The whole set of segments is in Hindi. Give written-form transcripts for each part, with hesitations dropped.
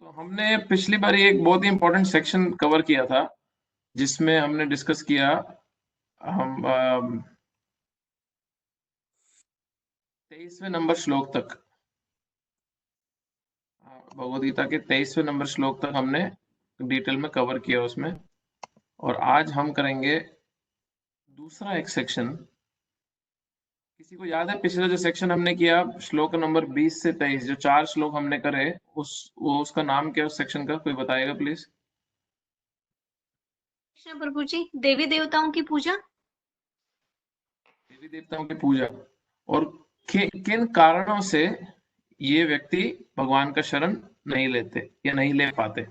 तो हमने पिछली बार एक बहुत ही इंपॉर्टेंट सेक्शन कवर किया था जिसमें हमने डिस्कस किया हम 23वें नंबर श्लोक तक, भगवद गीता के 23वें नंबर श्लोक तक हमने डिटेल में कवर किया उसमें। और आज हम करेंगे दूसरा एक सेक्शन। किसी को याद है पिछला जो सेक्शन हमने किया श्लोक नंबर 20 से 23, जो 4 श्लोक हमने करे, उसका नाम क्या है उस सेक्शन का? कोई बताएगा प्लीज। कृष्ण प्रभु जी, देवी देवताओं की पूजा। देवी देवताओं की पूजा और किन कारणों से ये व्यक्ति भगवान का शरण नहीं लेते या नहीं ले पाते।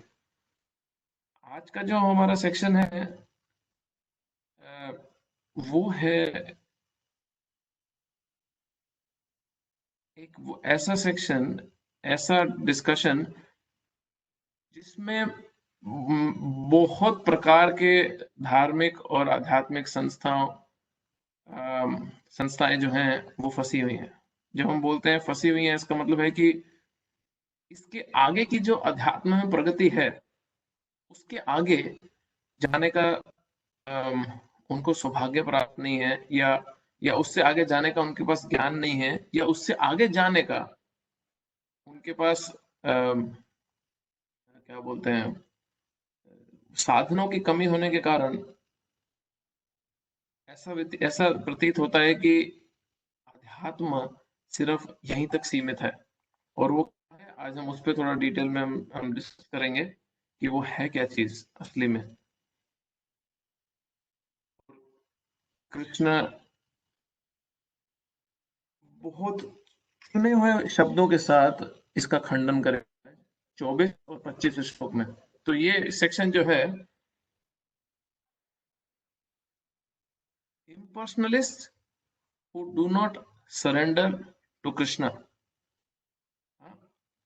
आज का जो हमारा सेक्शन है वो है एक वो ऐसा सेक्शन, ऐसा डिस्कशन जिसमें बहुत प्रकार के धार्मिक और आध्यात्मिक संस्थाएं जो हैं वो फंसी हुई हैं। जब हम बोलते हैं फंसी हुई हैं, इसका मतलब है कि इसके आगे की जो अध्यात्म में प्रगति है उसके आगे जाने का उनको सौभाग्य प्राप्त नहीं है, या उससे आगे जाने का उनके पास ज्ञान नहीं है, या उससे आगे जाने का उनके पास क्या बोलते हैं साधनों की कमी होने के कारण ऐसा प्रतीत होता है कि अध्यात्म सिर्फ यहीं तक सीमित है। और वो क्या है, आज हम उस पर थोड़ा डिटेल में हम डिस्कस करेंगे कि वो है क्या चीज असली में। कृष्ण बहुत चुने हुए शब्दों के साथ इसका खंडन करेगा 24 और 25 श्लोक में। तो ये सेक्शन जो है impersonalists who do not surrender to Krishna,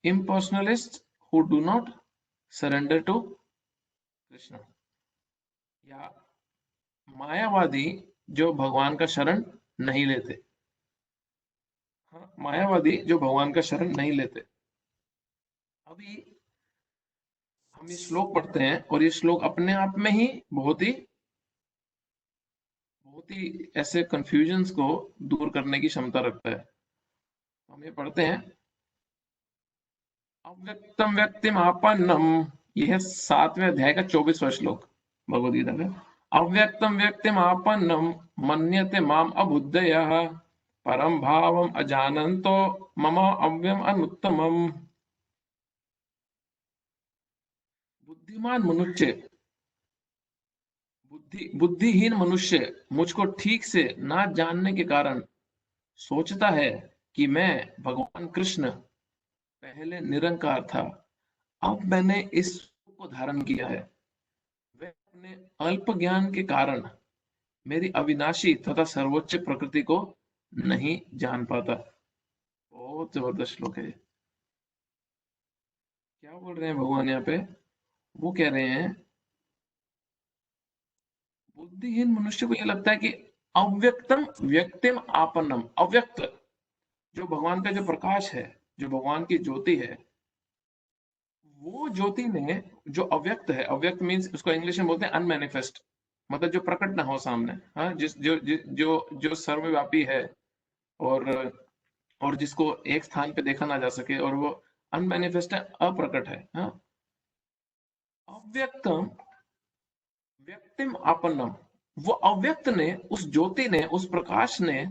impersonalists who do not surrender to Krishna, या मायावादी जो भगवान का शरण नहीं लेते। हाँ, मायावादी जो भगवान का शरण नहीं लेते। अभी हम ये श्लोक पढ़ते हैं और ये श्लोक अपने आप में ही बहुत ही ऐसे कंफ्यूजन्स को दूर करने की क्षमता रखता है। हम ये पढ़ते हैं, अव्यक्तम व्यक्तिम आपन्नम, यह है 7वें अध्याय का 24वां श्लोक भगवद गीता का। अव्यक्तम व्यक्तिम आपन्नम मन्यते माम अबुद्धयः परम भावम अजानन्तो मम अव्यम अनुत्तमम। बुद्धिमान मनुष्य, बुद्धिहीन मनुष्य मुझको ठीक से ना जानने के कारण सोचता है कि मैं भगवान कृष्ण पहले निरंकार था, अब मैंने इस रूप को धारण किया है। वह अपने अल्प ज्ञान के कारण मेरी अविनाशी तथा सर्वोच्च प्रकृति को नहीं जान पाता। बहुत जबरदस्त श्लोक है। क्या बोल रहे हैं भगवान यहाँ पे? वो कह रहे हैं बुद्धिहीन मनुष्य को यह लगता है कि अव्यक्तम व्यक्तिम आपन्नम, अव्यक्त जो भगवान का जो प्रकाश है, जो भगवान की ज्योति है, वो ज्योति ने जो अव्यक्त है, अव्यक्त मीन्स उसको इंग्लिश में बोलते हैं अनमैनिफेस्ट, मतलब जो प्रकट ना हो सामने, हाँ, जो सर्वव्यापी है और जिसको एक स्थान पे देखा ना जा सके, और वो अनमैनिफेस्ट है, अप्रकट है, हाँ। अव्यक्तम व्यक्तिम आपन्नम, वो अव्यक्त ने, उस ज्योति ने, उस प्रकाश ने,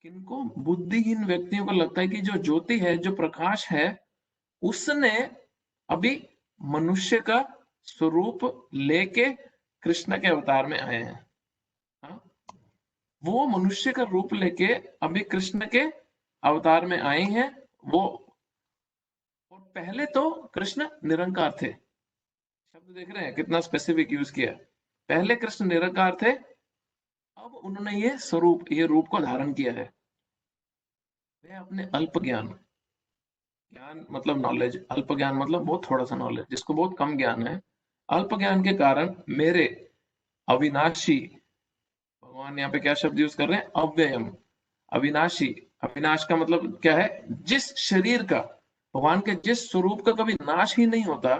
किनको? बुद्धिहीन व्यक्तियों को लगता है कि जो ज्योति है, जो प्रकाश है, उसने अभी मनुष्य का स्वरूप लेके कृष्ण के अवतार में आए हैं, हाँ? वो मनुष्य का रूप लेके अभी कृष्ण के अवतार में आए हैं। वो, और पहले तो कृष्ण निरंकार थे। शब्द देख रहे हैं कितना स्पेसिफिक यूज किया। पहले कृष्ण निरंकार थे, अब उन्होंने ये स्वरूप, ये रूप को धारण किया है। वे अपने अल्प ज्ञान, ज्ञान मतलब नॉलेज, अल्प ज्ञान मतलब बहुत थोड़ा सा नॉलेज, जिसको बहुत कम ज्ञान है, अल्प ज्ञान के कारण मेरे अविनाशी, भगवान यहाँ पे क्या शब्द यूज कर रहे हैं? अव्ययम, अविनाशी। अविनाश का मतलब क्या है? जिस शरीर का भगवान के जिस स्वरूप का कभी नाश ही नहीं होता,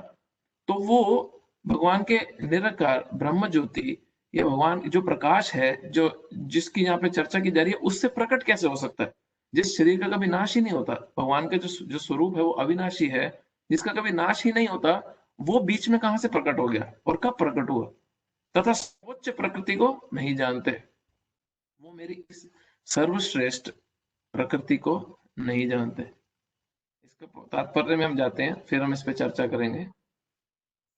तो वो भगवान के निराकार ब्रह्म ज्योति, ये भगवान जो प्रकाश है, जो जिसकी यहाँ पे चर्चा की जा रही है, उससे प्रकट कैसे हो सकता है? जिस शरीर का कभी नाश ही नहीं होता, भगवान का जो स्वरूप है वो अविनाशी है, जिसका कभी नाश ही नहीं होता, वो बीच में कहाँ से प्रकट हो गया और कब प्रकट हुआ? तथा सर्वोच्च प्रकृति को नहीं जानते, वो मेरी इस सर्वश्रेष्ठ प्रकृति को नहीं जानते। इसका तात्पर्य में हम जाते हैं, फिर हम इस पे चर्चा करेंगे।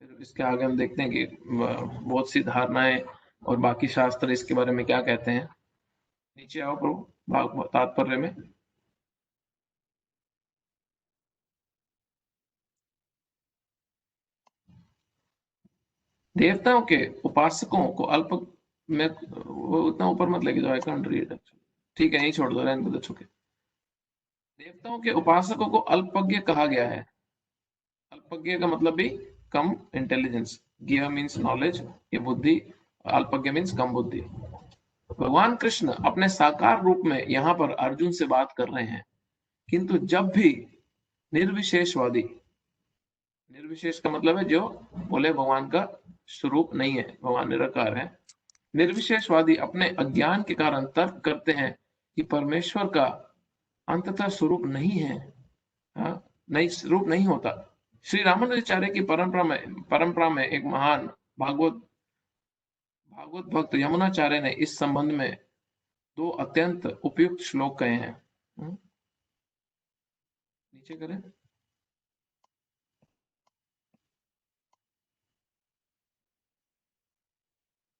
फिर इसके आगे हम देखते हैं कि बहुत सी धारणाएं और बाकी शास्त्र इसके बारे में क्या कहते हैं। नीचे आओ प्रभु तात्पर्य में। देवताओं के उपासकों को अल्प में, वो उतना ऊपर मत लेके जाओ, आई कांट रीड। ठीक है, यही छोड़ दो, रहने दो, छुके। देवताओं के उपासकों को अल्पज्ञ कहा गया है। अल्पज्ञ का मतलब भी कम इंटेलिजेंस। ज्ञ मीन्स नॉलेज, ये बुद्धि, अल्पज्ञ मीन्स कम बुद्धि। भगवान कृष्ण अपने साकार रूप में यहाँ पर अर्जुन से बात कर रहे हैं, किंतु जब भी निर्विशेषवादी, निर्विशेष का मतलब है जो बोले भगवान का स्वरूप नहीं है, भगवान निराकार है, निर्विशेषवादी अपने अज्ञान के कारण तर्क करते हैं कि परमेश्वर का अंततः स्वरूप नहीं है, नहीं स्वरूप नहीं होता। श्री रामानुजाचार्य की परंपरा में एक महान भागवत भक्त यमुनाचार्य ने इस संबंध में 2 अत्यंत उपयुक्त श्लोक कहे हैं। नीचे करें।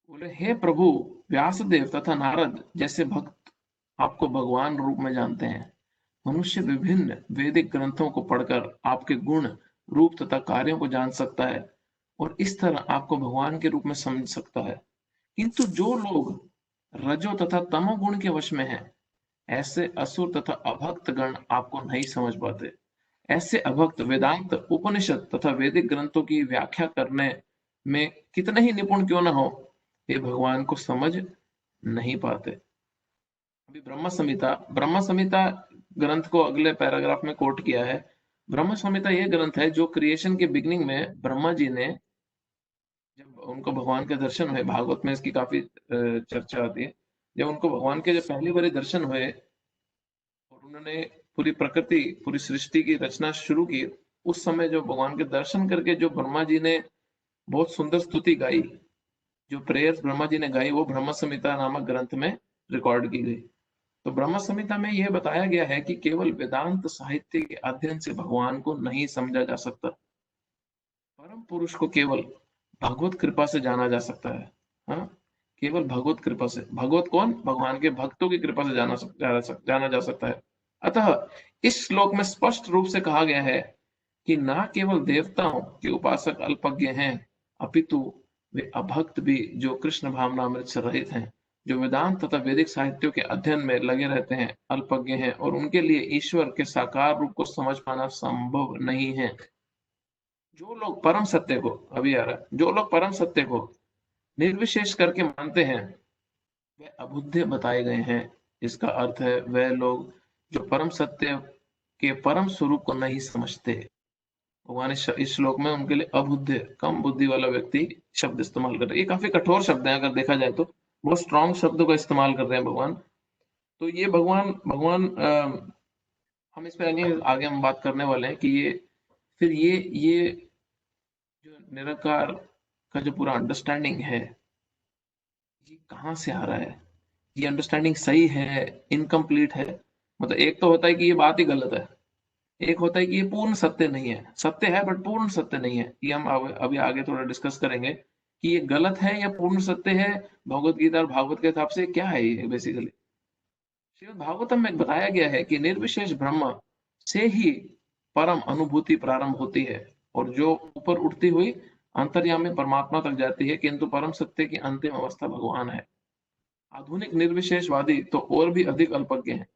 बोले, हे प्रभु, व्यासदेव तथा नारद जैसे भक्त आपको भगवान रूप में जानते हैं। मनुष्य विभिन्न वैदिक ग्रंथों को पढ़कर आपके गुण, रूप तथा कार्यों को जान सकता है और इस तरह आपको भगवान के रूप में समझ सकता है। किंतु जो लोग रजो तथा तमो गुण के वश में हैं, ऐसे असुर तथा अभक्त गण आपको नहीं समझ पाते। ऐसे अभक्त वेदांत, उपनिषद तथा वैदिक ग्रंथों की व्याख्या करने में कितने ही निपुण क्यों न हो, वे भगवान को समझ नहीं पाते। अभी ब्रह्म संहिता ग्रंथ को अगले पैराग्राफ में कोट किया है। ब्रह्म संहिता यह ग्रंथ है जो क्रिएशन के बिगनिंग में ब्रह्मा जी ने, जब उनको भगवान के दर्शन हुए, भागवत में इसकी काफी चर्चा आती है, जब उनको भगवान के जब पहली बार दर्शन हुए और उन्होंने पूरी प्रकृति, पूरी सृष्टि की रचना शुरू की, उस समय जो भगवान के दर्शन करके जो ब्रह्मा जी ने बहुत सुंदर स्तुति गाई, जो प्रेयर्स ब्रह्मा जी ने गाई, वो ब्रह्म संहिता नामक ग्रंथ में रिकॉर्ड की गई। तो ब्रह्म संहिता में यह बताया गया है कि केवल वेदांत साहित्य के अध्ययन से भगवान को नहीं समझा जा सकता। परम पुरुष को केवल भगवत कृपा से जाना जा सकता है। हाँ, केवल भगवत कृपा से। भगवत कौन? भगवान के भक्तों की कृपा से जाना जा सकता है। अतः इस श्लोक में स्पष्ट रूप से कहा गया है कि ना केवल देवताओं के उपासक अल्पज्ञ हैं, अपितु वे अभक्त भी, जो कृष्ण भावनामृत से रहित हैं, जो वेदांत तथा वैदिक साहित्यों के अध्ययन में लगे रहते हैं, अल्पज्ञ हैं और उनके लिए ईश्वर के साकार रूप को समझ पाना संभव नहीं है। जो लोग परम सत्य को, अभी आ रहा है, जो लोग परम सत्य को निर्विशेष करके मानते हैं, वे अबुद्धे बताए गए हैं। इसका अर्थ है वह लोग जो परम सत्य के परम स्वरूप को नहीं समझते। भगवान इस श्लोक में उनके लिए अबुद्धे, कम बुद्धि वाला व्यक्ति शब्द इस्तेमाल कर रहे हैं। ये काफी कठोर शब्द है, अगर देखा जाए तो बहुत स्ट्रॉन्ग शब्दों का इस्तेमाल कर रहे हैं भगवान। तो ये भगवान भगवान हम इस पे आगे हम बात करने वाले हैं कि ये फिर ये जो निराकार का जो पूरा अंडरस्टैंडिंग है, ये कहाँ से आ रहा है? ये अंडरस्टैंडिंग सही है, इनकम्प्लीट है? मतलब एक तो होता है कि ये बात ही गलत है, एक होता है कि ये पूर्ण सत्य नहीं है। सत्य है बट पूर्ण सत्य नहीं है। ये हम अभी आगे थोड़ा डिस्कस करेंगे कि ये गलत है या पूर्ण सत्य है। भगवत गीता और भागवत के हिसाब से क्या है ये बेसिकली? श्रीमद् भागवतम में बताया गया है कि निर्विशेष ब्रह्म से ही परम अनुभूति प्रारंभ होती है और जो ऊपर उठती हुई अंतर्यामी परमात्मा तक जाती है, किंतु परम सत्य की अंतिम अवस्था भगवान है। आधुनिक निर्विशेषवादी तो और भी अधिक अल्पज्ञ हैं।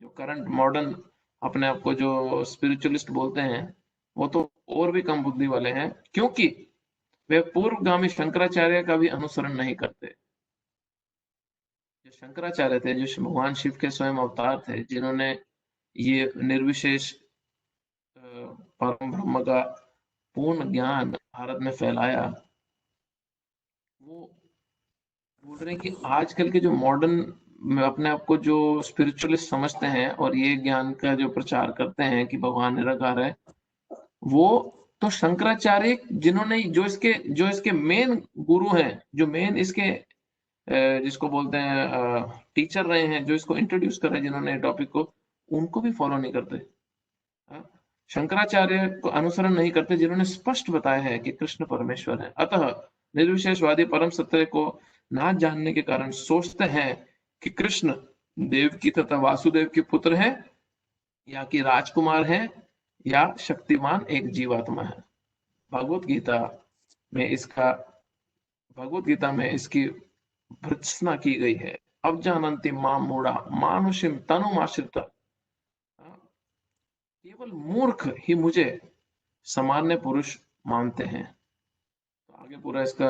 जो करंट मॉडर्न अपने आप को जो स्पिरिचुअलिस्ट बोलते हैं, वो तो और भी कम बुद्धि वाले हैं, क्योंकि वे पूर्वगामी शंकराचार्य का भी अनुसरण नहीं करते। जो शंकराचार्य थे, जो भगवान शिव के स्वयं अवतार थे, जिन्होंने ये निर्विशेष परम ब्रह्म का पूर्ण ज्ञान भारत में फैलाया, वो बोल रहे हैं कि आजकल के जो मॉडर्न अपने आप को जो स्पिरिचुअलिस्ट समझते हैं और ये ज्ञान का जो प्रचार करते हैं कि भगवान निराकार है, वो तो शंकराचार्य जिन्होंने जो इसके मेन गुरु हैं, जो मेन इसके जिसको बोलते हैं टीचर रहे हैं, जो इसको इंट्रोड्यूस कर रहे हैं, जिन्होंने टॉपिक को, उनको भी फॉलो नहीं करते। हाँ? शंकराचार्य को अनुसरण नहीं करते, जिन्होंने स्पष्ट बताया है कि कृष्ण परमेश्वर है। अतः निर्विशेषवादी परम सत्य को ना जानने के कारण सोचते हैं कि कृष्ण देवकी तथा वासुदेव के पुत्र हैं, या कि राजकुमार हैं, या शक्तिमान एक जीवात्मा है। भगवत गीता में इसकी भर्त्सना की गई है। अब जानन्ति मां मूढ़ा मानुषिम तनुमाश्रिता, केवल मूर्ख ही मुझे सामान्य पुरुष मानते हैं। तो आगे पूरा इसका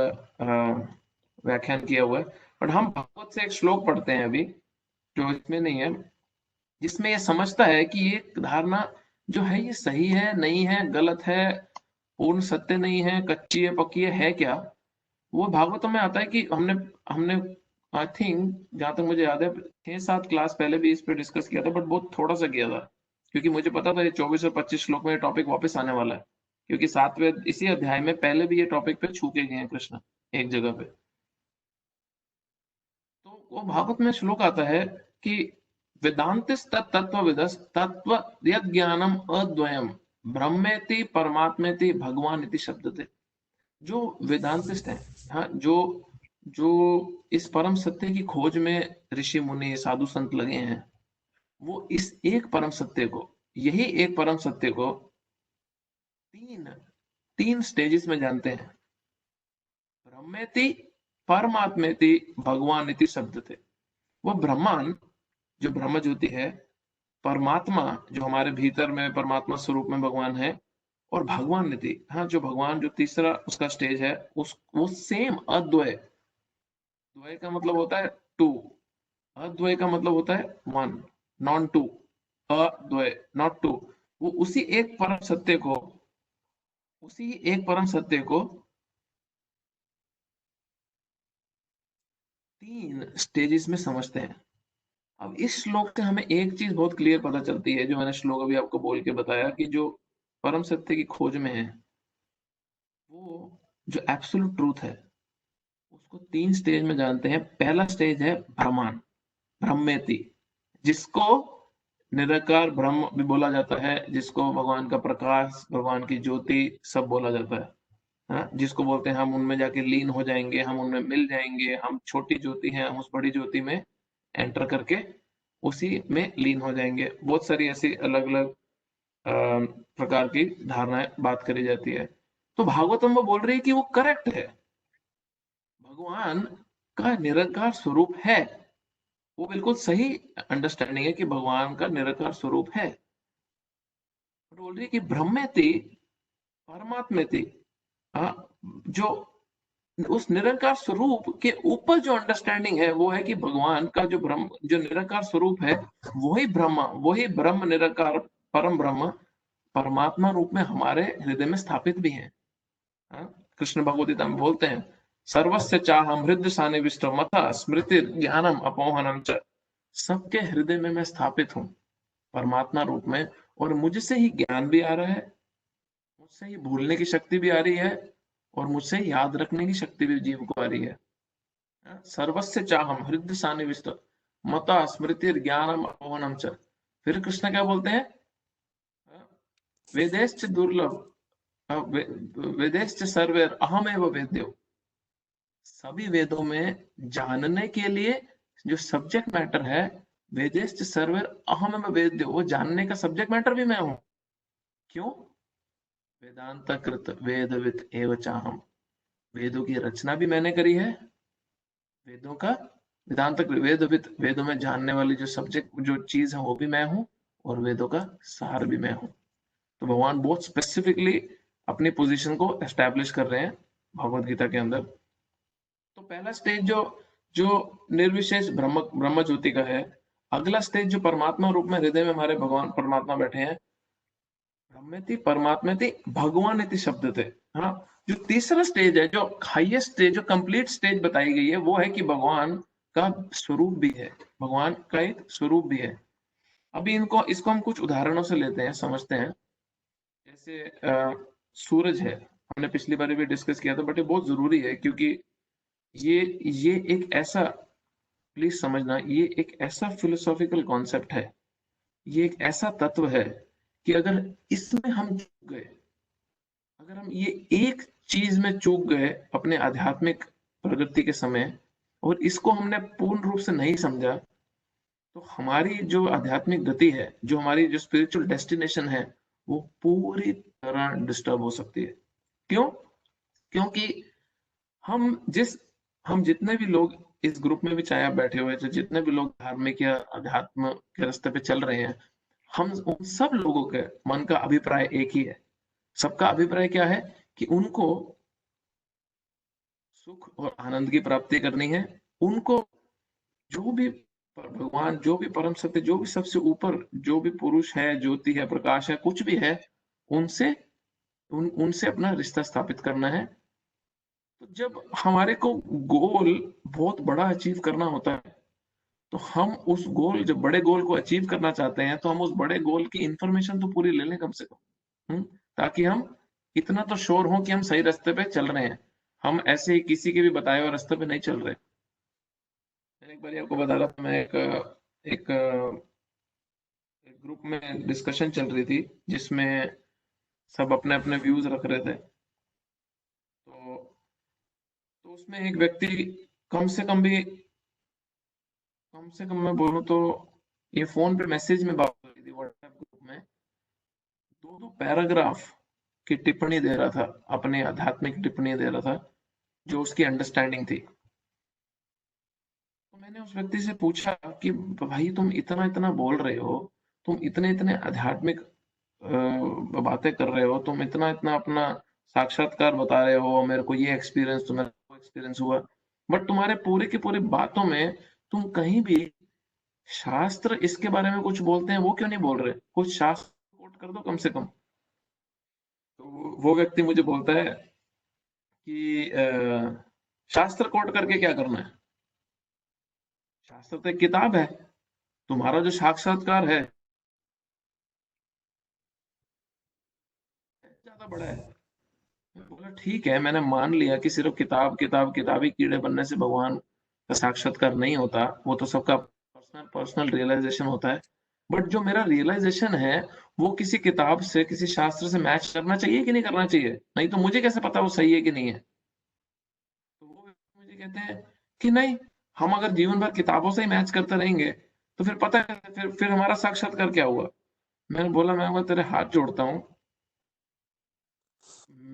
व्याख्यान किया हुआ है, बट हम भगवत से एक श्लोक पढ़ते हैं अभी, जो इसमें नहीं है, जिसमें ये समझता है कि ये धारणा जो है ये सही है, नहीं है, गलत है, पूर्ण सत्य नहीं है, कच्ची है, पक्की है क्या। वो भागवतम में आता है कि हमने हमने आई थिंक, जहां तक मुझे याद है, 6-7 क्लास पहले भी इस पे डिस्कस किया था, बट बहुत थोड़ा सा किया था, क्योंकि मुझे पता था ये 24 और 25 श्लोक में ये टॉपिक वापस आने वाला है, क्योंकि 7वें इसी अध्याय में पहले भी ये टॉपिक पे छू के गए हैं कृष्ण एक जगह पे। तो वो भागवत में श्लोक आता है कि वेदांतिस तत्त्वविदस तत्व यद ज्ञानम अद्वयम ब्रह्मेति परमात्मेति भगवान इति शब्दते। जो वेदांतिस्ट हैं, हाँ, जो इस परम सत्य की खोज में ऋषि मुनि साधु संत लगे हैं, वो इस एक परम सत्य को, यही एक परम सत्य को तीन स्टेजेस में जानते हैं। ब्रह्मेति परमात्मेति भगवान इति शब्द थे। वो ब्रह्मांड जो ब्रह्म ज्योति है, परमात्मा जो हमारे भीतर में परमात्मा स्वरूप में भगवान है, और भगवान नीति, हाँ, जो भगवान जो तीसरा उसका स्टेज है, वो सेम अद्वय। द्वय का मतलब होता है टू, अद्वय का मतलब होता है वन, नॉन टू, अद्वय नॉट टू। वो उसी एक परम सत्य को तीन स्टेजेस में समझते हैं। अब इस श्लोक से हमें एक चीज बहुत क्लियर पता चलती है, जो मैंने श्लोक अभी आपको बोल के बताया, कि जो परम सत्य की खोज में है, वो जो एब्सोल्यूट ट्रूथ है, उसको तीन स्टेज में जानते हैं। पहला स्टेज है ब्रह्मांड, ब्रह्मेति, जिसको निराकार ब्रह्म भी बोला जाता है, जिसको भगवान का प्रकाश, भगवान की ज्योति सब बोला जाता है। हाँ, जिसको बोलते हैं हम उनमें जाके लीन हो जाएंगे, हम उनमें मिल जाएंगे, हम छोटी ज्योति हैं, हम उस बड़ी ज्योति में एंटर करके उसी में लीन हो जाएंगे। बहुत सारी ऐसी अलग अलग प्रकार की धारणाएं बात करी जाती है। तो भागवतम वो बोल रही है कि वो करेक्ट है, भगवान का निराकार स्वरूप है, वो बिल्कुल सही अंडरस्टैंडिंग है कि भगवान का निराकार स्वरूप है। बोल रही है कि ब्रह्मेति परमात्मेति, जो उस निराकार स्वरूप के ऊपर जो अंडरस्टैंडिंग है, वो है कि भगवान का जो ब्रह्म, जो निराकार स्वरूप है, वही ब्रह्म निराकार परम ब्रह्म परमात्मा रूप में हमारे हृदय में स्थापित भी है। कृष्ण भगवत गीता में बोलते हैं, सर्वस्य चाहम हृदय सानिविष्ट मता स्मृति ज्ञानम अपोहनम च। सबके हृदय में मैं स्थापित हूँ परमात्मा रूप में, और मुझसे ही ज्ञान भी आ रहा है, मुझसे ही भूलने की शक्ति भी आ रही है, और मुझसे याद रखने की शक्ति भी जीव को आ रही है। सर्वस्य चाहम हृदय सानिविष्ट मता स्मृति ज्ञानम अपोहनम च। फिर कृष्ण क्या बोलते हैं, वेदेश्च दुर्लभ वेदेश्च सर्वेर अहमेव वेद्यो। सभी वेदों में जानने के लिए जो सब्जेक्ट मैटर है, वेदेश्च सर्वेर अहमेव वेद्यो, वो जानने का सब्जेक्ट मैटर भी मैं हूं। क्यों? वेदांत कृत वेदवित एव चाहम, वेदों की रचना भी मैंने करी है, वेदों का वेदांत वेदवित, वेदों में जानने वाली जो सब्जेक्ट जो चीज है वो भी मैं हूं, और वेदों का सार भी मैं हूं। तो भगवान बहुत स्पेसिफिकली अपनी पोजीशन को एस्टैब्लिश कर रहे हैं भगवत गीता के अंदर। तो पहला स्टेज जो निर्विशेष ब्रह्म ज्योति का है। अगला स्टेज जो परमात्मा रूप में हृदय में हमारे भगवान परमात्मा बैठे हैं, ब्रह्मेति परमात्मेति भगवान इति शब्द थे। हाँ, जो तीसरा स्टेज है, जो हाईएस्ट स्टेज, जो कंप्लीट स्टेज बताई गई है, वो है कि भगवान का स्वरूप भी है, भगवान का एक स्वरूप भी है। अभी इसको हम कुछ उदाहरणों से लेते हैं, समझते हैं। जैसे सूरज है, हमने पिछली बार भी डिस्कस किया था, बट ये बहुत जरूरी है, क्योंकि ये ये एक ऐसा, प्लीज समझना, ये एक ऐसा फिलोसॉफिकल कॉन्सेप्ट है, ये एक ऐसा तत्व है कि अगर इसमें हम चूक गए, अगर हम ये एक चीज में चूक गए अपने आध्यात्मिक प्रगति के समय, और इसको हमने पूर्ण रूप से नहीं समझा, तो हमारी जो आध्यात्मिक गति है, जो हमारी जो स्पिरिचुअल डेस्टिनेशन है, वो पूरी तरह डिस्टर्ब हो सकती है। क्यों? क्योंकि हम जिस हम जितने भी लोग इस ग्रुप में भी, चाहे आप बैठे हुए, जो जितने भी लोग धार्मिक या अध्यात्म के रास्ते पे चल रहे हैं, हम उन सब लोगों के मन का अभिप्राय एक ही है। सबका अभिप्राय क्या है कि उनको सुख और आनंद की प्राप्ति करनी है। उनको जो भी भगवान, जो भी परम सत्य, जो भी सबसे ऊपर जो भी पुरुष है, ज्योति है, प्रकाश है, कुछ भी है, उनसे उनसे अपना रिश्ता स्थापित करना है। तो जब हमारे को गोल बहुत बड़ा अचीव करना होता है, तो हम उस गोल, जब बड़े गोल को अचीव करना चाहते हैं, तो हम उस बड़े गोल की इंफॉर्मेशन तो पूरी ले लें कम से कम, ताकि हम इतना तो श्योर हों कि हम सही रास्ते पे चल रहे हैं, हम ऐसे ही किसी के भी बताए हुए रास्ते पे नहीं चल रहे। मैंने एक बार आपको बता रहा था, मैं एक एक ग्रुप में डिस्कशन चल रही थी, जिसमें सब अपने अपने व्यूज रख रहे थे। तो उसमें एक व्यक्ति, कम से कम भी, कम से कम मैं बोलूं तो, ये फोन पे मैसेज में बात हो रही थी व्हाट्सएप ग्रुप में, दो दो पैराग्राफ की टिप्पणी दे रहा था, अपनी आध्यात्मिक टिप्पणी दे रहा था, जो उसकी अंडरस्टैंडिंग थी। तो मैंने उस व्यक्ति से पूछा कि भाई, तुम इतना इतना बोल रहे हो, तुम इतने इतने आध्यात्मिक बातें कर रहे हो, तुम इतना इतना अपना साक्षात्कार बता रहे हो, मेरे को ये एक्सपीरियंस, तुम्हारा वो एक्सपीरियंस हुआ, बट तुम्हारे पूरे की पूरी बातों में तुम कहीं भी शास्त्र इसके बारे में कुछ बोलते हैं, वो क्यों नहीं बोल रहे? कुछ शास्त्र कोट कर दो कम से कम। तो वो व्यक्ति मुझे बोलता है कि शास्त्र कोट करके क्या करना है? शास्त्र तो एक किताब है, तुम्हारा जो साक्षात्कार है ज्यादा बड़ा है। मैं बोला ठीक है, मैंने मान लिया कि सिर्फ किताबी कीड़े बनने से भगवान का साक्षात्कार नहीं होता, वो तो सबका पर्सनल पर्सनल रियलाइजेशन होता है। बट जो मेरा रियलाइजेशन है, वो किसी किताब से, किसी शास्त्र से मैच करना चाहिए कि नहीं करना चाहिए? नहीं तो मुझे कैसे पता वो सही है कि नहीं है? तो वो मुझे कहते हैं कि नहीं, हम अगर जीवन भर किताबों से ही मैच करते रहेंगे, तो फिर पता है, फिर हमारा साक्षात्कार क्या हुआ? मैं तेरे हाथ जोड़ता हूँ,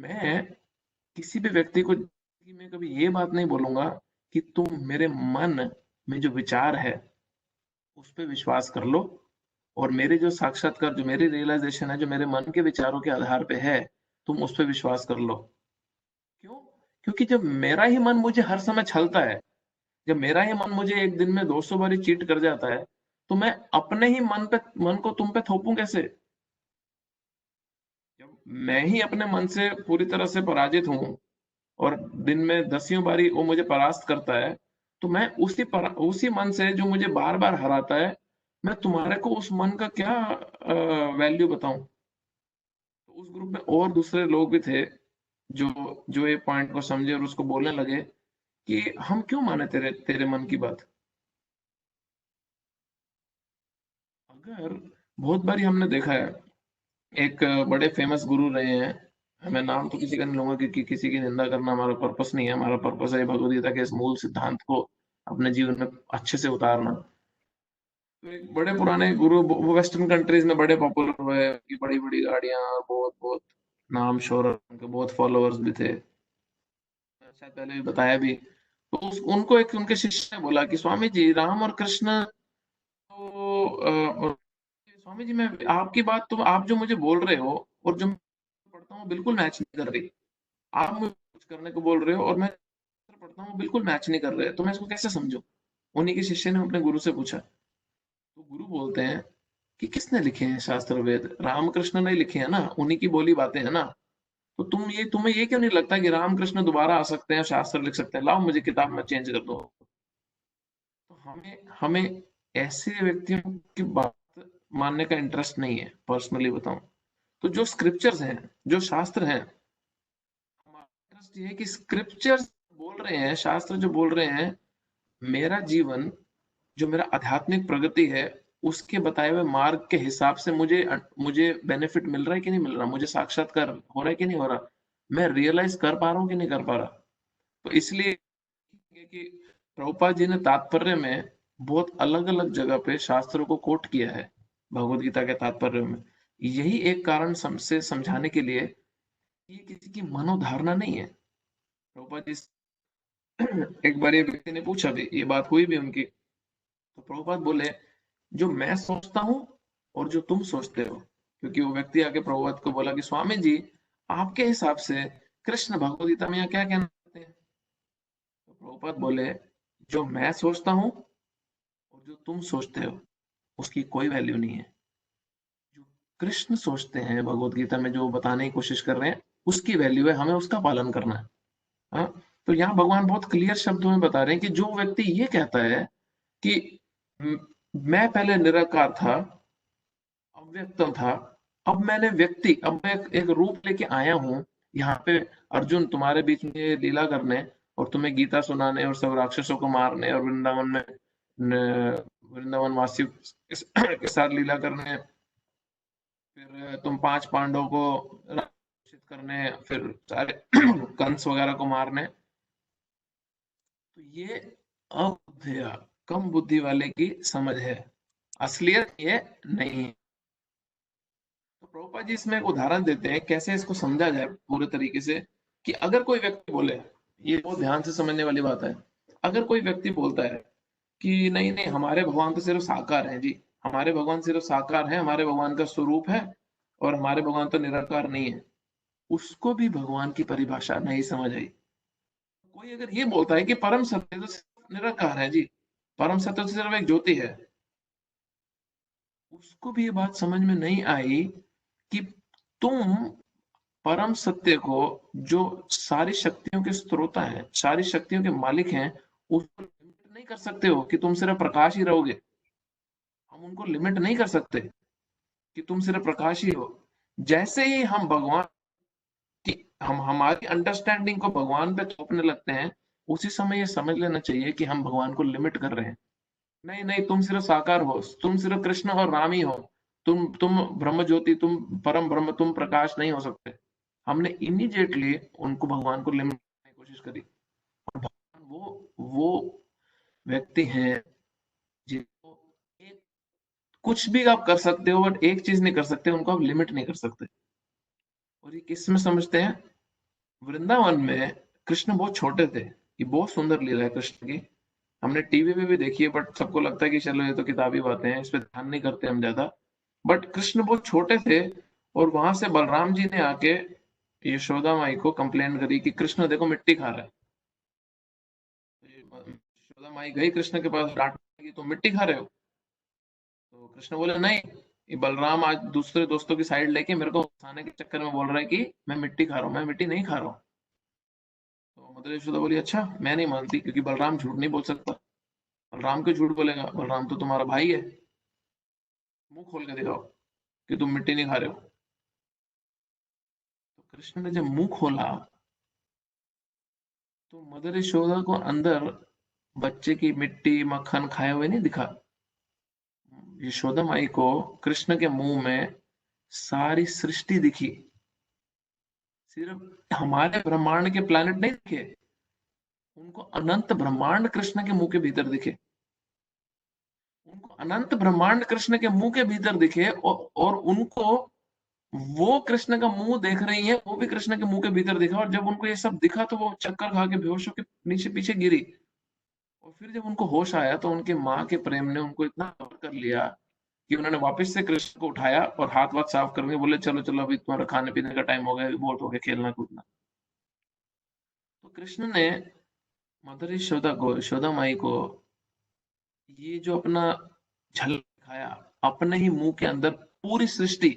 मैं किसी भी व्यक्ति को जिंदगी में कभी ये बात नहीं बोलूंगा कि तुम मेरे मन में जो विचार है उस पे विश्वास कर लो, और मेरे जो साक्षात्कार, जो मेरी रियलाइजेशन है, जो मेरे मन के विचारों के आधार पे है, तुम उस पे विश्वास कर लो। क्यों? क्योंकि जब मेरा ही मन मुझे हर समय छलता है, जब मेरा ही मन मुझे एक दिन में 200 बारी चीट कर जाता है, तो मैं अपने ही मन को तुम पे थोपूं कैसे? जब मैं ही अपने मन से पूरी तरह से पराजित हूँ, और दिन में दसियों बारी वो मुझे परास्त करता है, तो मैं उसी मन से, जो मुझे बार बार हराता है, मैं तुम्हारे को उस मन का क्या वैल्यू बताऊं? तो उस ग्रुप में और दूसरे लोग भी थे, जो जो ये पॉइंट को समझे और उसको बोलने लगे कि हम क्यों माने तेरे तेरे मन की बात? अगर बहुत बारी हमने देखा है, एक बड़े फेमस गुरु रहे हैं, मैं नाम तो किसी का नहीं लूंगा, क्योंकि किसी की निंदा करना हमारा पर्पस नहीं है। हमारा पर्पस है भगवद गीता के इस मूल सिद्धांत को अपने जीवन में अच्छे से उतारना। तो एक बड़े पुराने गुरु, वो वेस्टर्न कंट्रीज में बड़े पॉपुलर हुए, कि बड़ी बड़ी गाड़ियां और बहुत बहुत नाम शोहरत, उनके बहुत फॉलोअर्स भी थे, शायद पहले भी बताया भी। तो उनको एक उनके शिष्य ने बोला कि स्वामी जी, राम और कृष्ण तो स्वामी जी, मैं आपकी बात, तो आप जो मुझे बोल रहे हो और जो मैं पढ़ता हूँ बिल्कुल मैच नहीं कर रही। आप मुझे कुछ करने को बोल रहे हो और मैं पढ़ता हूँ बिल्कुल मैच नहीं कर रहे, तो मैं इसको कैसे समझूं? उन्हीं के शिष्य ने अपने गुरु से पूछा। तो गुरु बोलते हैं कि किसने लिखे हैं शास्त्र वेद? रामकृष्ण ने लिखे हैं ना, उन्हीं की बोली बातें हैं ना। तो तुम्हें ये क्यों नहीं लगता कि रामकृष्ण दोबारा आ सकते हैं, शास्त्र लिख सकते हैं? लाओ मुझे किताब में चेंज कर दो। तो हमें हमें ऐसे व्यक्तियों की बात मानने का इंटरेस्ट नहीं है, पर्सनली बताऊं तो। जो स्क्रिप्चर्स हैं, जो शास्त्र हैं, हमारा इंटरेस्ट ये है कि स्क्रिप्चर्स बोल रहे हैं, शास्त्र जो बोल रहे हैं, मेरा जीवन, जो मेरा आध्यात्मिक प्रगति है, उसके बताए हुए मार्ग के हिसाब से मुझे बेनिफिट मिल रहा है कि नहीं मिल रहा, मुझे साक्षात्कार हो रहा है कि नहीं हो रहा, मैं रियलाइज कर पा रहा हूँ कि नहीं कर पा रहा। तो इसलिए कि प्रभुपाद जी ने तात्पर्य में बहुत अलग अलग जगह पे शास्त्रों को कोट किया है, भगवत गीता के तात्पर्य में। यही एक कारण से समझाने के लिए, ये किसी की मनोधारणा नहीं है। प्रभुपाद जी एक बार ये व्यक्ति ने पूछा भी, ये बात हुई भी उनकी, तो प्रभुपाद बोले, जो मैं सोचता हूँ और जो तुम सोचते हो। क्योंकि वो व्यक्ति आके प्रभुपाद को बोला कि स्वामी जी, आपके हिसाब से कृष्ण भगवत गीता में यहाँ क्या कहना चाहते हैं? तो प्रभुपाद बोले, जो मैं सोचता हूँ और जो तुम सोचते हो, उसकी कोई वैल्यू नहीं है। जो कृष्ण सोचते हैं भगवत गीता में, जो बताने की कोशिश कर रहे हैं, उसकी वैल्यू है, हमें उसका पालन करना है। हाँ? तो यहाँ भगवान बहुत क्लियर शब्दों में बता रहे हैं कि जो व्यक्ति ये कहता है कि मैं पहले निराकार था, अव्यक्तम था, अब मैंने व्यक्ति, अब मैं एक रूप लेके आया हूँ यहाँ पे, अर्जुन तुम्हारे बीच में लीला करने और तुम्हें गीता सुनाने और सब राक्षसों को मारने और वृंदावन में वृंदावन वासियों के साथ लीला करने, फिर तुम पांच पांडवों को राक्षित करने, फिर सारे कंस वगैरह को मारने। तो ये अबुद्धिया, कम बुद्धि वाले की समझ है, असलियत ये नहीं है। तो प्रभुपाद जी इसमें एक उदाहरण देते हैं कैसे इसको समझा जाए पूरे तरीके से, कि अगर कोई व्यक्ति बोले, ये बहुत ध्यान से समझने वाली बात है, अगर कोई व्यक्ति बोलता है कि नहीं नहीं, हमारे भगवान तो सिर्फ साकार हैं जी, हमारे भगवान सिर्फ साकार हैं, हमारे भगवान का स्वरूप है, और हमारे भगवान तो निराकार नहीं है, उसको भी भगवान की परिभाषा नहीं समझ आई। कोई अगर ये बोलता है कि परम सत्य तो सिर्फ निराकार है जी, परम सत्य तो सिर्फ एक ज्योति है, उसको भी ये बात समझ में नहीं आई कि तुम परम सत्य को, जो सारी शक्तियों के स्रोता है, सारी शक्तियों के मालिक हैं, उसको लिमिट नहीं कर सकते हो कि तुम सिर्फ प्रकाश ही रहोगे। हम उनको लिमिट नहीं कर सकते कि तुम सिर्फ प्रकाश ही हो। जैसे ही हम भगवान की, हम हमारी अंडरस्टैंडिंग को भगवान पे थोपने लगते हैं, उसी समय ये समझ लेना चाहिए कि हम भगवान को लिमिट कर रहे हैं। नहीं नहीं, तुम सिर्फ साकार हो, तुम सिर्फ कृष्ण और राम ही हो, तुम ब्रह्म ज्योति, तुम परम ब्रह्म, तुम प्रकाश नहीं हो सकते। हमने इमीडिएटली उनको, भगवान को लिमिट करने की कोशिश करी। और भगवान वो व्यक्ति हैं जिनको एक, कुछ भी आप कर सकते हो बट एक चीज नहीं कर सकते, उनको आप लिमिट नहीं कर सकते। और ये किस में समझते हैं? वृंदावन में कृष्ण बहुत छोटे थे, ये बहुत सुंदर लीला है कृष्ण की, हमने टीवी पे भी देखी है, बट सबको लगता है कि चलो ये तो किताबी बातें हैं, इस पे ध्यान नहीं करते हम ज्यादा। बट कृष्ण बहुत छोटे थे, और वहां से बलराम जी ने आके यशोदा माई को कंप्लेन करी कि कृष्ण देखो मिट्टी खा रहा है। तो यशोदा माई गई कृष्ण के पास, डांटने लगी, तुम मिट्टी खा रहे हो? तो कृष्ण बोले नहीं, ये बलराम आज दूसरे दोस्तों की साइड लेके मेरे को फंसाने के चक्कर में बोल रहा है कि मैं मिट्टी खा रहा हूँ, मैं मिट्टी नहीं खा रहा हूँ। तो मदर यशोदा बोली अच्छा, मैं नहीं मानती, क्योंकि बलराम झूठ नहीं बोल सकता। बलराम क्यों झूठ बोलेगा, बलराम तो तुम्हारा भाई है, मुंह खोल के दिखाओ कि तुम मिट्टी नहीं खा रहे हो। तो कृष्ण ने जब मुंह खोला, तो मदर यशोदा को अंदर बच्चे की मिट्टी मक्खन खाए हुए नहीं दिखा। यशोदा माई को कृष्ण के मुंह में सारी सृष्टि दिखी, सिर्फ हमारे ब्रह्मांड के प्लैनेट नहीं दिखे, उनको अनंत ब्रह्मांड कृष्ण के मुंह के भीतर दिखे, उनको अनंत ब्रह्मांड कृष्ण के मुंह के भीतर दिखे, और उनको वो कृष्ण का मुंह देख रही है, वो भी कृष्ण के मुंह के भीतर दिखा। और जब उनको ये सब दिखा तो वो चक्कर खा के बेहोश होकर नीचे पीछे गिरी। और फिर जब उनको होश आया तो उनके माँ के प्रेम ने उनको इतना कवर कर लिया कि उन्होंने वापस से कृष्ण को उठाया और हाथ वाथ साफ करके बोले चलो चलो, अभी तुम्हारा खाने पीने का टाइम हो गया, बहुत हो गया खेलना कूदना। तो कृष्ण ने मदर यशोदा को, यशोदा माई को, ये जो अपना झलक दिखाया, अपने ही मुंह के अंदर पूरी सृष्टि,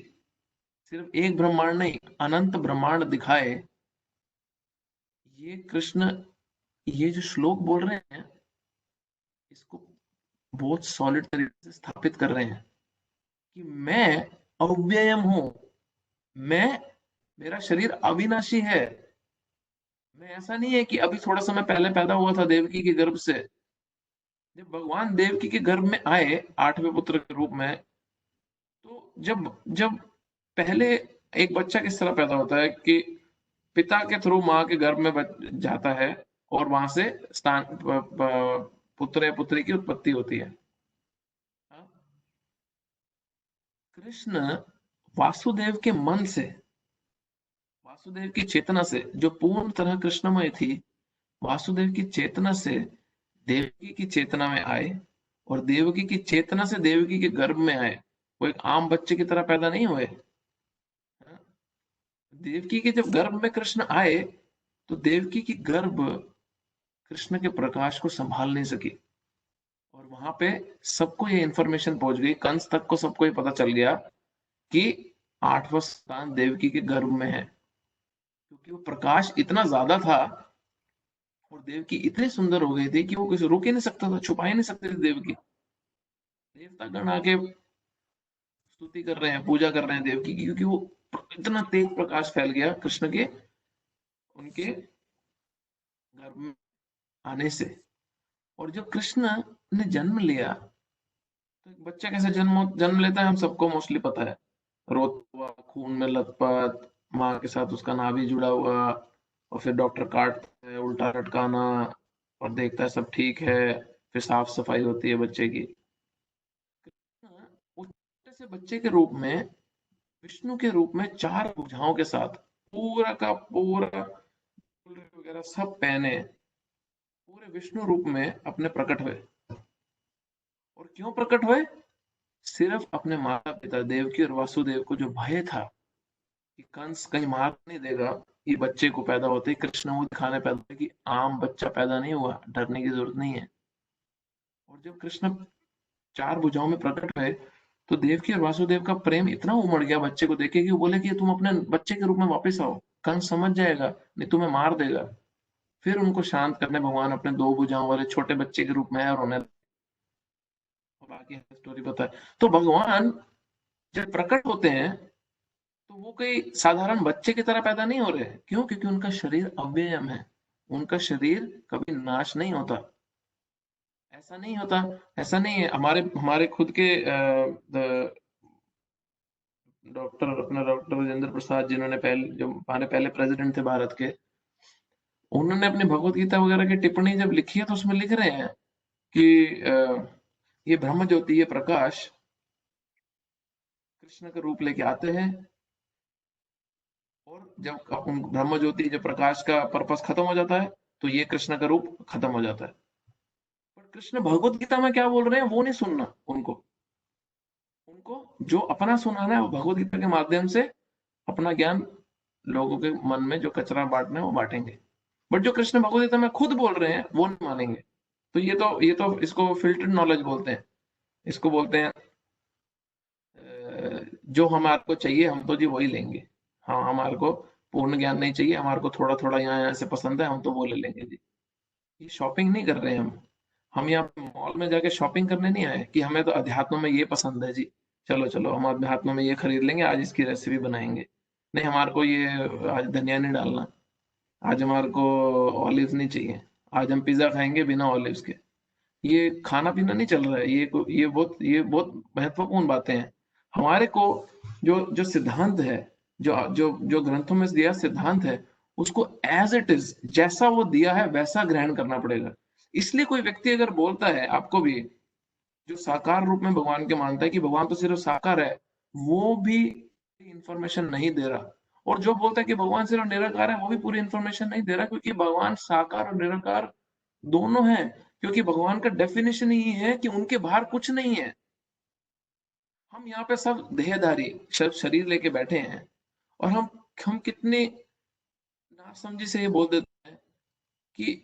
सिर्फ एक ब्रह्मांड नहीं, अनंत ब्रह्मांड दिखाए। ये कृष्ण ये जो श्लोक बोल रहे हैं, इसको बहुत सॉलिड तरीके से स्थापित कर रहे हैं कि मैं अव्ययम हूं, मैं, मेरा शरीर अविनाशी है। मैं ऐसा नहीं है कि अभी थोड़ा समय पहले पैदा हुआ था देवकी के गर्भ से। जब भगवान देवकी के गर्भ में आए 8वें पुत्र के रूप में, तो जब जब पहले एक बच्चा किस तरह पैदा होता है कि पिता के थ्रू माँ के गर्भ में जाता है और वहां से पुत्र या पुत्री की उत्पत्ति होती है। कृष्ण वासुदेव के मन से, वासुदेव की चेतना से, जो पूर्ण तरह कृष्णमय थी, वासुदेव की चेतना से देवकी की चेतना में आए और देवकी की चेतना से देवकी के गर्भ में आए। वो एक आम बच्चे की तरह पैदा नहीं हुए। देवकी के जब गर्भ में कृष्ण आए तो देवकी की गर्भ कृष्ण के प्रकाश को संभाल नहीं सकी और वहां पे सबको ये इंफॉर्मेशन पहुंच गई, कंस तक को सबको ये पता चल गया कि 8वां स्थान देवकी के गर्भ में है, क्योंकि वो प्रकाश इतना ज्यादा था और देवकी इतनी सुंदर हो गई थी कि वो किसी रुक ही नहीं सकता था, छुपा ही नहीं सकते थे देवकी। देवता गण आके स्तुति कर रहे हैं, पूजा कर रहे हैं देवकी की, क्योंकि वो इतना तेज प्रकाश फैल गया कृष्ण के उनके गर्भ में आने से। और जब कृष्ण ने जन्म लिया, तो एक बच्चा कैसे जन्म लेता है हम सबको मोस्टली पता है, रोता हुआ, खून में लथपथ, माँ के साथ उसका नाभि जुड़ा हुआ, और फिर डॉक्टर काटता है, उल्टा लटकाना, और देखता है सब ठीक है, फिर साफ सफाई होती है बच्चे की। उस छोटे से बच्चे के रूप में, विष्णु के रूप में 4 भुजाओं के साथ, पूरा का पूरा वगैरह सब पहने, पूरे विष्णु रूप में अपने प्रकट हुए। और क्यों प्रकट हुए? सिर्फ अपने माता पिता देवकी और वासुदेव को जो भय था कि कंस कहीं मार नहीं देगा ये बच्चे को पैदा होते ही, कृष्ण वो दिखाने पैदा हुए कि आम बच्चा पैदा नहीं हुआ, डरने की जरूरत नहीं है। और जब कृष्ण 4 भुजाओं में प्रकट हुए, तो देवकी और वासुदेव का प्रेम इतना उमड़ गया बच्चे को देखे कि वो बोले कि तुम अपने बच्चे के रूप में वापस आओ, कंस समझ जाएगा, नहीं तुम्हें मार देगा। फिर उनको शांत करने भगवान अपने 2 भुजाओं वाले छोटे बच्चे के रूप में है और उन्हें बाकी स्टोरी पता है। तो भगवान जब प्रकट होते हैं तो वो कोई साधारण बच्चे की तरह पैदा नहीं हो रहे। क्यों? क्योंकि उनका शरीर अव्ययम है, उनका शरीर कभी नाश नहीं होता। ऐसा नहीं होता, ऐसा नहीं है। हमारे हमारे खुद के डॉक्टर राजेंद्र प्रसाद, जिन्होंने पहले, जो हमारे पहले प्रेसिडेंट थे भारत के, उन्होंने अपनी भगवत गीता वगैरह की टिप्पणी जब लिखी है तो उसमें लिख रहे हैं कि ये ब्रह्म ज्योति, ये प्रकाश कृष्ण का रूप लेके आते हैं, और जब ब्रह्म ज्योति, जब प्रकाश का पर्पस खत्म हो जाता है, तो ये कृष्ण का रूप खत्म हो जाता है। पर कृष्ण भगवत गीता में क्या बोल रहे हैं वो नहीं सुनना उनको। उनको जो अपना सुनाना है वो भगवत गीता के माध्यम से अपना ज्ञान लोगों के मन में जो कचरा बांटना है वो बांटेंगे। बट जो कृष्ण भगवत गीता में खुद बोल रहे हैं वो नहीं मानेंगे। तो ये तो इसको फिल्टर्ड नॉलेज बोलते हैं। इसको बोलते हैं जो हमारे को चाहिए हम तो जी वही लेंगे। हाँ, हमारे को पूर्ण ज्ञान नहीं चाहिए, हमारे को थोड़ा थोड़ा यहाँ यहाँ से पसंद है, हम तो वो ले लेंगे जी। ये शॉपिंग नहीं कर रहे हैं हम यहाँ पे मॉल में जाके शॉपिंग करने नहीं आए कि हमें तो अध्यात्म में ये पसंद है जी, चलो चलो हम अध्यात्म में ये खरीद लेंगे, आज इसकी रेसिपी बनाएंगे। नहीं, हमारे को ये आज धनिया नहीं डालना, आज हमारे को ऑलिव नहीं चाहिए, आज हम पिज्जा खाएंगे बिना ऑलिव्स के। ये खाना पीना नहीं चल रहा है। ये बहुत महत्वपूर्ण बातें हैं। हमारे को जो जो सिद्धांत है, जो जो जो ग्रंथों में दिया सिद्धांत है, उसको एज इट इज, जैसा वो दिया है वैसा ग्रहण करना पड़ेगा। इसलिए कोई व्यक्ति अगर बोलता है आपको भी, जो साकार रूप में भगवान के मानता है कि भगवान तो सिर्फ साकार है, वो भी इंफॉर्मेशन नहीं दे रहा। और जो बोलता है कि भगवान सिर्फ निराकार है, वो भी पूरी इंफॉर्मेशन नहीं दे रहा, क्योंकि भगवान साकार और निराकार दोनों हैं। क्योंकि भगवान का डेफिनेशन ही है कि उनके बाहर कुछ नहीं है। हम यहाँ पे सब देहधारी, सब शरीर लेके बैठे हैं, और हम कितने नासमझी से ये बोल देते हैं कि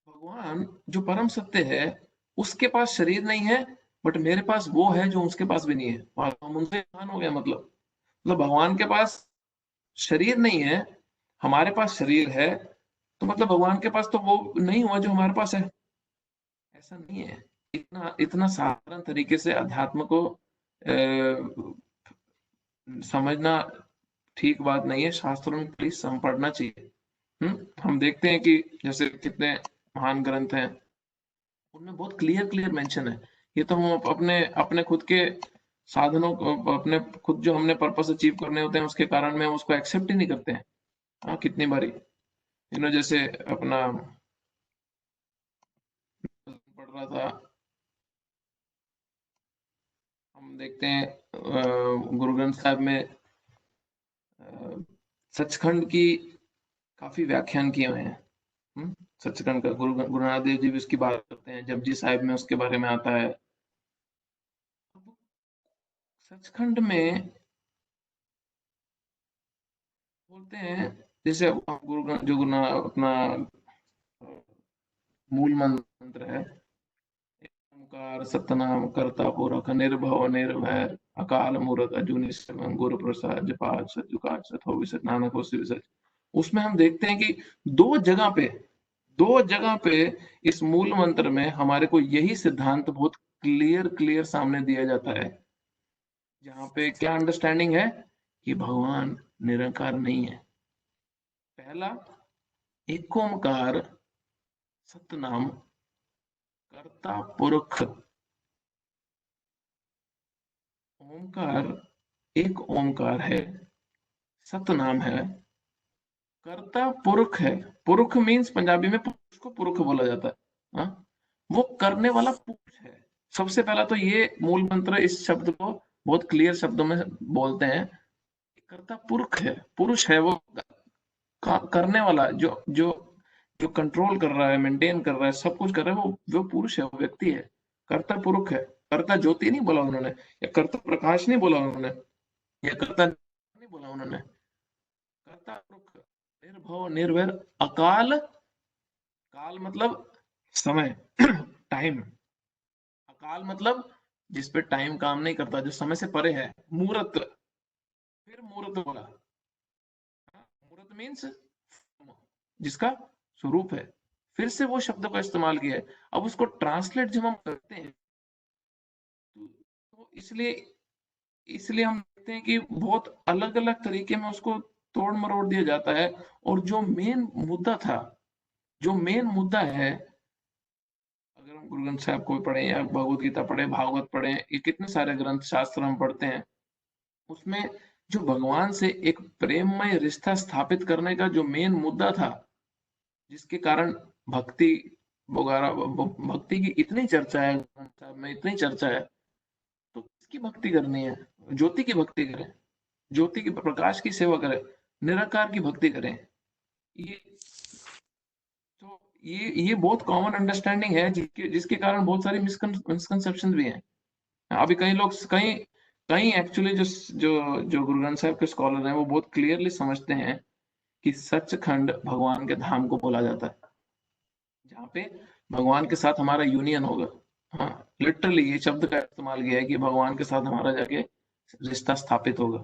भगवान जो परम सत्य है उसके पास शरीर नहीं है, बट मेरे पास वो है जो उसके पास भी नहीं है, और हम उनसे महान हो गए। मतलब भगवान के पास शरीर नहीं है, हमारे पास शरीर है, तो मतलब भगवान के पास तो वो नहीं हुआ जो हमारे पास है। ऐसा नहीं है। इतना इतना साधारण तरीके से अध्यात्म को समझना ठीक बात नहीं है। शास्त्रों में प्लीज पढ़ना चाहिए। हम देखते हैं कि जैसे कितने महान ग्रंथ हैं, उनमें बहुत क्लियर क्लियर मेंशन है। ये तो हम अपने अपने खुद के साधनों को, अपने खुद जो हमने पर्पस अचीव करने होते हैं उसके कारण में हम उसको एक्सेप्ट ही नहीं करते हैं। हाँ, कितनी बारी जैसे अपना पढ़ रहा था, हम देखते हैं गुरु ग्रंथ साहब में सचखंड की काफी व्याख्यान किए हुए हैं। सचखंड का गुरु नानक देव जी भी उसकी बात करते हैं, जपजी साहिब में उसके बारे में आता है। सचखंड में बोलते हैं, जैसे अपना मूल मंत्र है, ओंकार सतनाम करता पुरख निर्भव निर्भय अकाल मूर्त अजूनी समय गुरु प्रसाद जपात सतजुगात सत हो विसत नानक होसि विसर्ज। उसमें हम देखते हैं कि दो जगह पे इस मूल मंत्र में हमारे को यही सिद्धांत बहुत क्लियर क्लियर सामने दिया जाता है, जहाँ पे क्या अंडरस्टैंडिंग है कि भगवान निरंकार नहीं है। पहला, एक ओंकार सतनाम कर्ता पुरख। ओंकार एक ओंकार है, सतनाम है, कर्ता पुरख है। पुरख मीन्स पंजाबी में पुरुष को पुरख बोला जाता है। हाँ? वो करने वाला पुरुष है। सबसे पहला तो ये मूल मंत्र इस शब्द को बहुत क्लियर शब्दों में बोलते हैं। कर्ता पुरख है, पुरुष है वो, करने वाला, जो जो जो कंट्रोल कर रहा है, मेंटेन कर रहा है, सब कुछ कर रहा है, वो पुरुष है, वो व्यक्ति है। कर्ता पुरुष है। कर्ता ज्योति नहीं बोला उन्होंने, या कर्ता प्रकाश नहीं बोला उन्होंने, या कर्ता नहीं बोला उन्होंने। कर्ता पुरुष, निर्भव निर्वैर अकाल। काल मतलब समय, टाइम। अकाल मतलब जिस पे टाइम काम नहीं करता, जो समय से परे है। मूर्त, फिर मूर्त बोला। मूर्त मीन्स जिसका स्वरूप है। फिर से वो शब्द का इस्तेमाल किया है। अब उसको ट्रांसलेट जब हम करते हैं तो इसलिए इसलिए हम देखते हैं कि बहुत अलग अलग तरीके में उसको तोड़ मरोड़ दिया जाता है। और जो मेन मुद्दा था, जो मेन मुद्दा है, अगर हम गुरु ग्रंथ साहब को पढ़े या भगवत गीता पढ़े, भागवत पढ़े, ये कितने सारे ग्रंथ शास्त्र हम पढ़ते हैं, उसमें जो भगवान से एक प्रेममय रिश्ता स्थापित करने का जो मेन मुद्दा था, जिसके कारण भक्ति वगैरह, भक्ति की इतनी चर्चा है ग्रंथ साहब में, इतनी चर्चा है, तो किसकी भक्ति करनी है? ज्योति की भक्ति करें, ज्योति के प्रकाश की सेवा करें, निराकार की भक्ति करें। ये तो ये बहुत कॉमन अंडरस्टैंडिंग है, जिसके जिसके कारण बहुत सारी मिसकंसेप्शन भी हैं। अभी कई लोग, कई कई एक्चुअली जो जो जो गुरु ग्रंथ साहब के स्कॉलर हैं, वो बहुत क्लियरली समझते हैं कि सचखंड भगवान के धाम को बोला जाता है, जहाँ पे भगवान के साथ हमारा यूनियन होगा। हाँ, लिटरली ये शब्द का इस्तेमाल किया है कि भगवान के साथ हमारा जाके रिश्ता स्थापित होगा।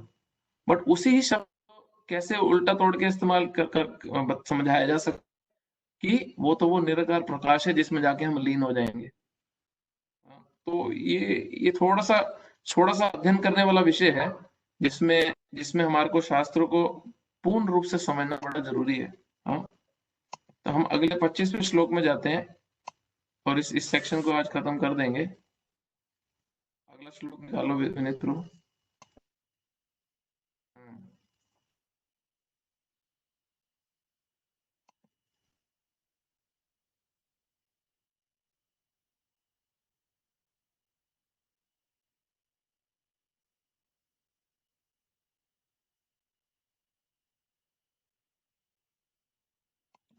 बट उसी ही शब्द को कैसे उल्टा तोड़ के इस्तेमाल कर समझाया जा सकता कि वो निराकार प्रकाश है जिसमें जाके हम लीन हो जाएंगे। तो ये थोड़ा सा अध्ययन करने वाला विषय है, जिसमें जिसमें हमारे को शास्त्रों को पूर्ण रूप से समझना बड़ा जरूरी है। हाँ, तो हम अगले 25वें श्लोक में जाते हैं और इस सेक्शन को आज खत्म कर देंगे। अगला श्लोक निकालो विनीत प्रभु।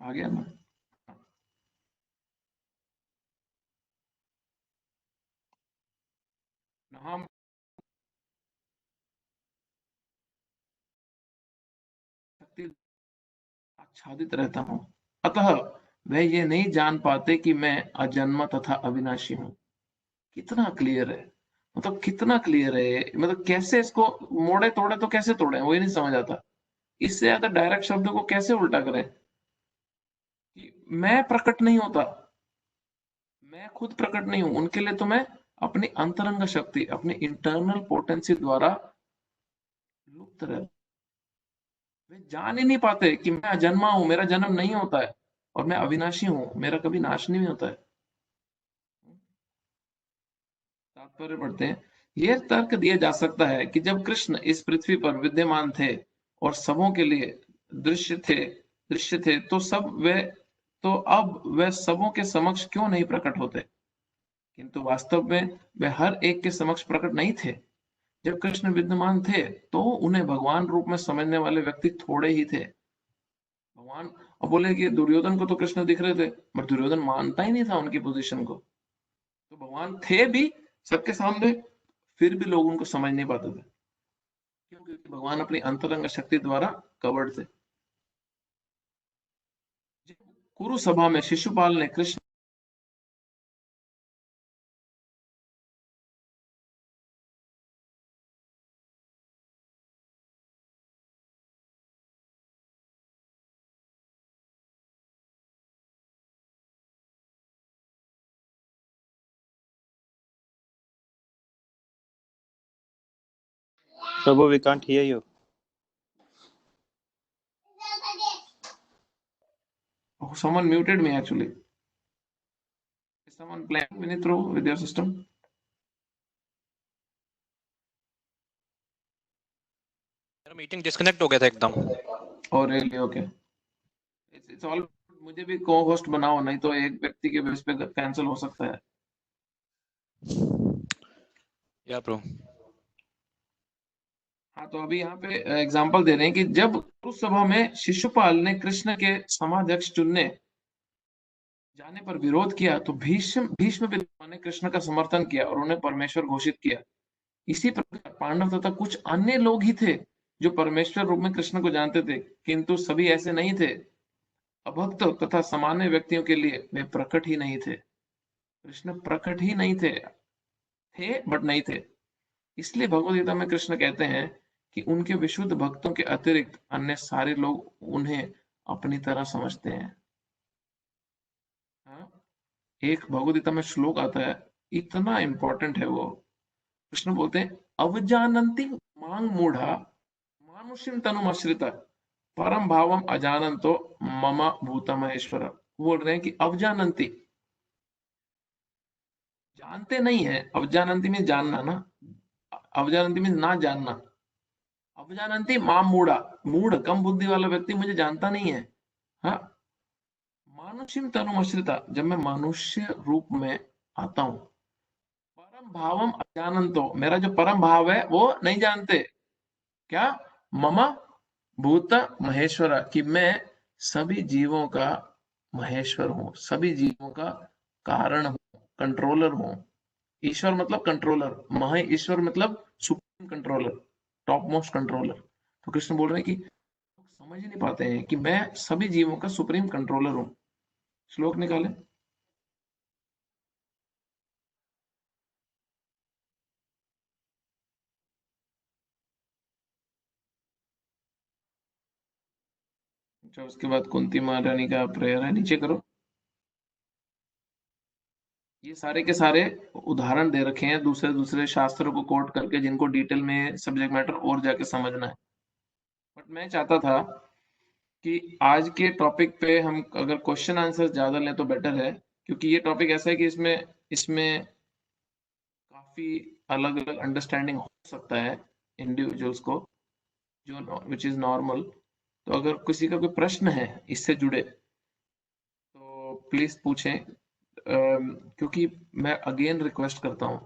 आ गया ना? हम शक्ति आच्छादित रहता हूँ, अतः वह ये नहीं जान पाते कि मैं अजन्मा तथा अविनाशी हूँ, कितना क्लियर है, मतलब कितना क्लियर है, मतलब कैसे इसको मोड़े तोड़े तो कैसे तोड़े, वही नहीं समझ आता। इससे ज्यादा डायरेक्ट शब्द को कैसे उल्टा करें कि मैं प्रकट नहीं होता, मैं खुद प्रकट नहीं हूं, उनके लिए तो मैं अपनी अंतरंग शक्ति, अपनी इंटरनल पोटेंसी द्वारा लुप्त रहता। वे जान ही नहीं पाते कि मैं अजन्मा हूं, मेरा जन्म नहीं होता है, और मैं अविनाशी हूं, मेरा कभी नाश नहीं होता है। तात्पर्य पढ़ते हैं। यह तर्क दिया जा सकता है कि जब कृष्ण इस पृथ्वी पर विद्यमान थे और सबों के लिए दृश्य थे तो अब वे सबों के समक्ष क्यों नहीं प्रकट होते? किंतु वास्तव में वे हर एक के समक्ष प्रकट नहीं थे। जब कृष्ण विद्यमान थे तो उन्हें भगवान रूप में समझने वाले व्यक्ति थोड़े ही थे। भगवान, अब बोले कि दुर्योधन को तो कृष्ण दिख रहे थे, पर दुर्योधन मानता ही नहीं था उनकी पोजीशन को। तो भगवान थे भी सबके सामने, फिर भी लोग उनको समझ नहीं पाते थे, क्योंकि भगवान अपनी अंतरंग शक्ति द्वारा कवर्ड थे। कुरु सभा में शिशुपाल ने Krishna Prabhu, we can't hear you. Oh, someone muted me actually. Is someone playing Vinithro with your system? मेरा मीटिंग डिस्कनेक्ट हो गया था एकदम। Oh really? Okay. It's all, मुझे भी को होस्ट बनाओ, नहीं तो एक व्यक्ति के बेस पे कैंसिल हो सकता है। या ब्रो। हाँ, तो अभी यहाँ पे एग्जांपल दे रहे हैं कि जब उस सभा में शिशुपाल ने कृष्ण के समाध्यक्ष चुनने जाने पर विरोध किया तो भीष्म पितामह ने कृष्ण का समर्थन किया और उन्हें परमेश्वर घोषित किया। इसी प्रकार पांडव तथा कुछ अन्य लोग ही थे जो परमेश्वर रूप में कृष्ण को जानते थे, किंतु सभी ऐसे नहीं थे। अभक्त तथा सामान्य व्यक्तियों के लिए वे प्रकट ही नहीं थे। कृष्ण प्रकट ही नहीं थे बट नहीं थे। इसलिए भगवद गीता में कृष्ण कहते हैं कि उनके विशुद्ध भक्तों के अतिरिक्त अन्य सारे लोग उन्हें अपनी तरह समझते हैं। हाँ? एक भगवद गीता में श्लोक आता है, इतना इंपॉर्टेंट है वो। कृष्ण बोलते हैं, अवजानन्ति मांग मूढ़ा मानुषिम तनुमाश्रिता परम भावम अजानन्तो मम भूतमहेश्वर। बोल रहे हैं कि अवजानन्ति, जानते नहीं है। अवजानन्ति में जानना ना, अवजानन्ति में ना जानना। अवजानन्ति मां मूढ़ा, मूढ़ कम बुद्धि वाला व्यक्ति मुझे जानता नहीं है। हाँ, मानुषिम तनुमाश्रिता, जब मैं मनुष्य रूप में आता हूं, परम भावम अजानन्तो, मेरा जो परम भाव है वो नहीं जानते। क्या? मम भूत महेश्वर, कि मैं सभी जीवों का महेश्वर हूं, सभी जीवों का कारण हूं, कंट्रोलर हूं। ईश्वर मतलब कंट्रोलर, महे ईश्वर मतलब supreme controller, top most controller. तो कृष्ण बोल रहे हैं कि समझ ही नहीं पाते हैं कि मैं सभी जीवों का सुप्रीम कंट्रोलर हूं। श्लोक निकालें। अच्छा, उसके बाद कुंती महारानी का प्रेयर है, नीचे करो। ये सारे के सारे उदाहरण दे रखे हैं दूसरे दूसरे शास्त्रों को कोट करके, जिनको डिटेल में सब्जेक्ट मैटर और जाके समझना है। बट मैं चाहता था कि आज के टॉपिक पे हम अगर क्वेश्चन आंसर ज्यादा लें तो बेटर है, क्योंकि ये टॉपिक ऐसा है कि इसमें इसमें काफी अलग अलग अंडरस्टैंडिंग हो सकता है इंडिविजुअल्स को, जो विच इज नॉर्मल। तो अगर किसी का कोई प्रश्न है इससे जुड़े तो प्लीज पूछें, क्योंकि मैं अगेन रिक्वेस्ट करता हूँ,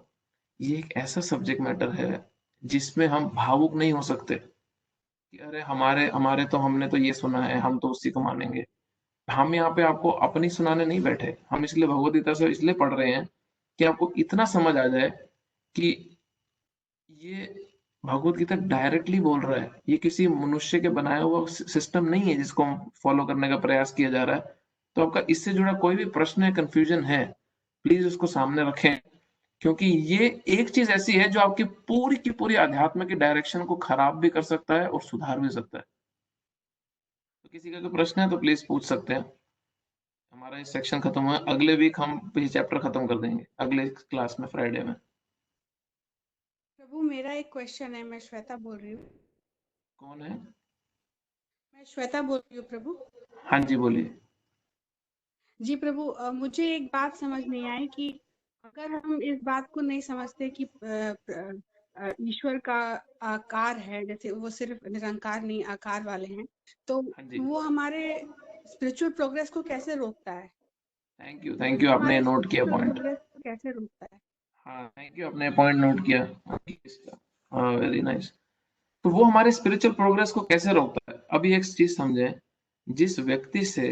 ये एक ऐसा सब्जेक्ट मैटर है जिसमें हम भावुक नहीं हो सकते कि अरे हमारे हमारे तो हमने तो ये सुना है, हम तो उसी को मानेंगे। हम यहाँ पे आपको अपनी सुनाने नहीं बैठे, हम इसलिए भगवद गीता से इसलिए पढ़ रहे हैं कि आपको इतना समझ आ जाए कि ये भगवद गीता डायरेक्टली बोल रहा है, ये किसी मनुष्य के बनाया हुआ सिस्टम नहीं है जिसको हम फॉलो करने का प्रयास किया जा रहा है। तो आपका इससे जुड़ा कोई भी प्रश्न है, कंफ्यूजन है, प्लीज उसको सामने रखें, क्योंकि ये एक चीज ऐसी है जो आपकी पूरी की पूरी आध्यात्म की डायरेक्शन को खराब भी कर सकता है और सुधार भी सकता है। तो किसी का कोई प्रश्न है तो प्लीज पूछ सकते हैं। हमारा ये सेक्शन खत्म हुआ, अगले वीक हम ये चैप्टर खत्म कर देंगे, अगले क्लास में फ्राइडे में। प्रभु मेरा एक क्वेश्चन है, मैं श्वेता बोल रही हूँ। कौन है? मैं श्वेता बोल रही हूँ प्रभु। हाँ जी बोलिए। जी प्रभु, मुझे एक बात समझ नहीं आई कि अगर हम इस बात को नहीं समझते कि ईश्वर का आकार है, जैसे वो सिर्फ निरंकार नहीं आकार वाले हैं, तो हाँ जी, वो हमारे स्पिरिचुअल प्रोग्रेस को कैसे रोकता है? थैंक यू, आपने हमारे नोट किया स्पिरिचुअल पॉइंट। प्रोग्रेस को कैसे रोकता है? हाँ थैंक यू, आपने पॉइंट नोट किया। हाँ वेरी नाइस। तो वो हमारे स्पिरिचुअल प्रोग्रेस को कैसे रोकता है? अभी एक चीज समझें, जिस व्यक्ति से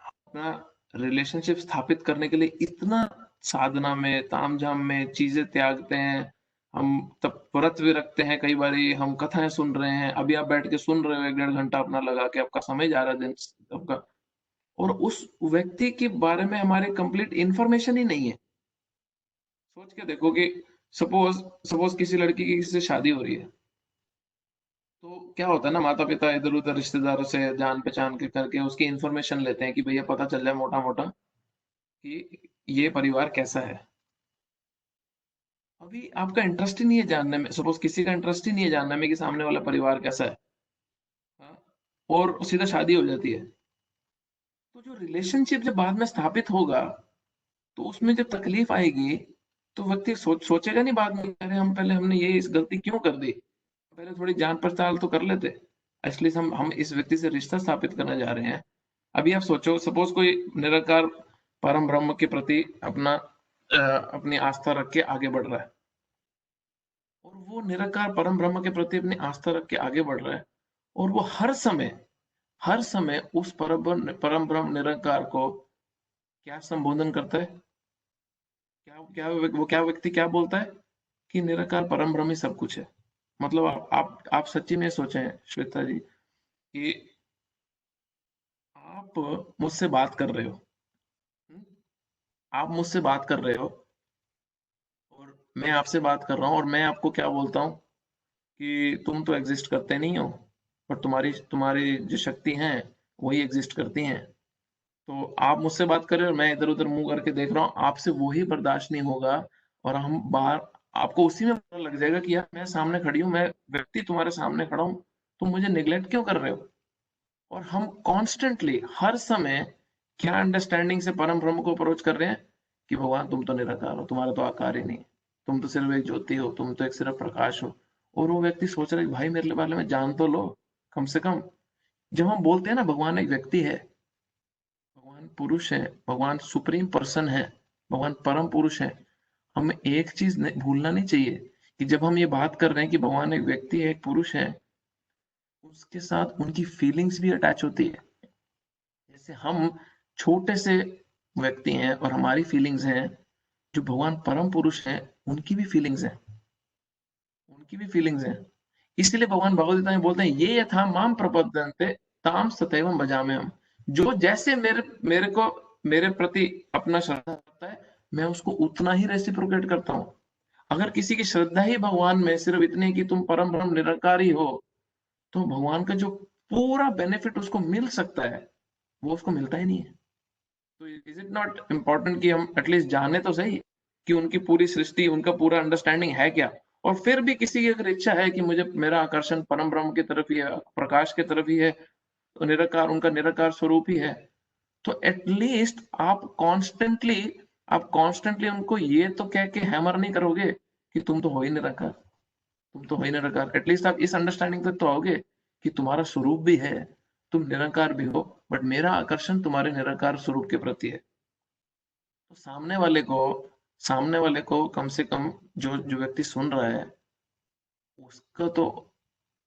अपना रिलेशनशिप स्थापित करने के लिए इतना साधना में तामझाम में चीजें त्यागते हैं, हम तब व्रत भी रखते हैं, कई बारी हम कथाएं सुन रहे हैं, अभी आप बैठ के सुन रहे हो 1-1.5 घंटा अपना लगा के, आपका समय जा रहा है दिन आपका, और उस व्यक्ति के बारे में हमारे कंप्लीट इंफॉर्मेशन ही नहीं है। सोच के देखो कि सपोज सपोज किसी लड़की की किसी से शादी हो रही है, तो क्या होता है ना, माता पिता इधर उधर रिश्तेदारों से जान पहचान के करके उसकी इन्फॉर्मेशन लेते हैं कि भैया पता चल जाए मोटा मोटा कि ये परिवार कैसा है। अभी आपका इंटरेस्ट ही नहीं है जानने में, सपोज किसी का इंटरेस्ट ही नहीं है जानने में कि सामने वाला परिवार कैसा है, हाँ? और सीधा शादी हो जाती है। तो जो रिलेशनशिप जब बाद में स्थापित होगा, तो उसमें जब तकलीफ आएगी, तो व्यक्ति सोचेगा नहीं बाद में, अरे हम पहले हमने ये इस गलती क्यों कर दी, पहले थोड़ी जांच पड़ताल तो कर लेते। इसलिए हम इस व्यक्ति से रिश्ता स्थापित करने जा रहे हैं। अभी आप सोचो, सपोज कोई निराकार परम ब्रह्म के प्रति अपनी आस्था रख के आगे बढ़ रहा है, और वो निराकार परम ब्रह्म के प्रति अपनी आस्था रख के आगे बढ़ रहा है, और वो हर समय उस परम ब्रह्म निराकार को क्या संबोधन करता है, क्या क्या वो क्या व्यक्ति क्या बोलता है कि निराकार परम ब्रह्म ही सब कुछ है। मतलब आप सच्ची में सोचें श्वेता जी कि आप मुझसे बात कर रहे हो, हम्म? आप मुझसे बात कर रहे हो और मैं आपसे बात कर रहा हूँ, और मैं आपको क्या बोलता हूँ कि तुम तो एग्जिस्ट करते नहीं हो, पर तुम्हारी तुम्हारी जो शक्ति है वही एग्जिस्ट करती हैं। तो आप मुझसे बात कर रहे हो और मैं इधर उधर मुंह करके देख रहा हूँ, आपसे वही बर्दाश्त नहीं होगा, और हम बाहर आपको उसी में पता लग जाएगा कि यार मैं सामने खड़ी हूँ, मैं व्यक्ति तुम्हारे सामने खड़ा हूँ, तुम मुझे निग्लेक्ट क्यों कर रहे हो। और हम कॉन्स्टेंटली हर समय क्या अंडरस्टैंडिंग से परम ब्रह्म को अप्रोच कर रहे हैं कि भगवान तुम तो निराकार हो, तुम्हारा तो आकार ही नहीं, तुम तो सिर्फ एक ज्योति हो, तुम तो एक सिर्फ प्रकाश हो। और वो व्यक्ति सोच रहा है भाई मेरे बारे में जान तो लो कम से कम। जब हम बोलते हैं ना भगवान एक व्यक्ति है, भगवान पुरुष है, भगवान सुप्रीम पर्सन है, भगवान परम पुरुष है, हमें एक चीज भूलना नहीं चाहिए कि जब हम ये बात कर रहे हैं कि भगवान एक व्यक्ति है, एक पुरुष है, उसके साथ उनकी फीलिंग्स भी अटैच होती है। जैसे हम छोटे से व्यक्ति हैं और हमारी फीलिंग्स हैं, जो भगवान परम पुरुष हैं उनकी भी फीलिंग्स हैं, उनकी भी फीलिंग्स हैं। इसलिए भगवान भगवद गीता में बोलते हैं ये यथा माम प्रपद्यन्ते ताम सतैवम भजामि हम। जो जैसे मेरे को मेरे प्रति अपना श्रद्धा रखता है, मैं उसको उतना ही रेसिप्रोकेट करता हूँ। अगर किसी की श्रद्धा ही भगवान में सिर्फ इतनी कि तुम परम ब्रह्म निरंकार ही हो, तो भगवान का जो पूरा बेनिफिट उसको मिल सकता है वो उसको मिलता ही नहीं है। तो इज इट नॉट इम्पोर्टेंट कि हम एटलीस्ट जाने तो सही कि उनकी पूरी सृष्टि, उनका पूरा अंडरस्टैंडिंग है क्या। और फिर भी किसी की अगर इच्छा है कि मुझे मेरा आकर्षण परम ब्रह्म की तरफ ही है, प्रकाश की तरफ ही है, तो निराकार उनका निराकार स्वरूप ही है, तो एटलीस्ट आप कॉन्स्टेंटली उनको ये तो कह के हैमर नहीं करोगे कि तुम तो हो ही निराकार, तुम तो हो ही निराकार। एटलीस्ट आप इस अंडरस्टैंडिंग तक तो आओगे कि तुम्हारा स्वरूप भी है, तुम निराकार भी हो, बट मेरा आकर्षण तुम्हारे निराकार स्वरूप के प्रति है। तो सामने वाले को कम से कम जो जो व्यक्ति सुन रहा है उसका तो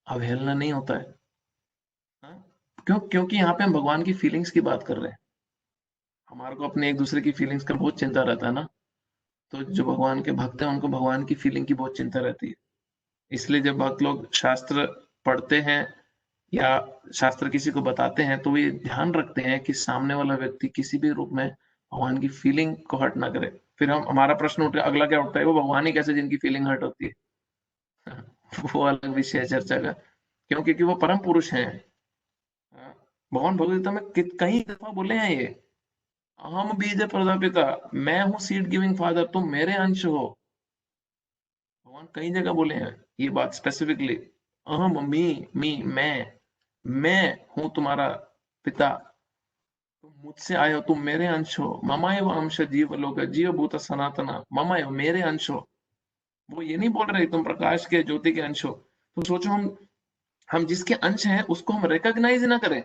अवहेलना नहीं होता है। हाँ? क्योंकि यहाँ पे हम भगवान की फीलिंग्स की बात कर रहे हैं, हमारे को अपने एक दूसरे की फीलिंग्स का बहुत चिंता रहता है ना। तो जो भगवान के भक्त हैं उनको भगवान की फीलिंग की बहुत चिंता रहती है। इसलिए जब भक्त लोग शास्त्र पढ़ते हैं या शास्त्र किसी को बताते हैं, तो वे ध्यान रखते हैं कि सामने वाला व्यक्ति किसी भी रूप में भगवान की फीलिंग को हर्ट ना करे। फिर हम हमारा प्रश्न उठ अगला क्या उठता है, वो भगवान ही कैसे जिनकी फीलिंग हर्ट होती है। वो अलग विषय है चर्चा का, क्यों? क्योंकि वो परम पुरुष हैं। भगवान भगवद गीता में कई दफा बोले हैं ये, अहम बीज प्रजापिता, मैं हूं सीड गिविंग फादर, तुम मेरे अंश हो। भगवान कई जगह बोले हैं ये बात स्पेसिफिकली, अहम मी मैं हूं तुम्हारा पिता, तुम मुझसे आए हो, तुम मेरे अंश हो। ममाएव अंश जीव लोक जीव भूत सनातना, ममाएव मेरे अंश हो। वो ये नहीं बोल रहे तुम प्रकाश के ज्योति के अंश हो। तो सोचो हम जिसके अंश हैं उसको हम रिकॉग्नाइज ना करें,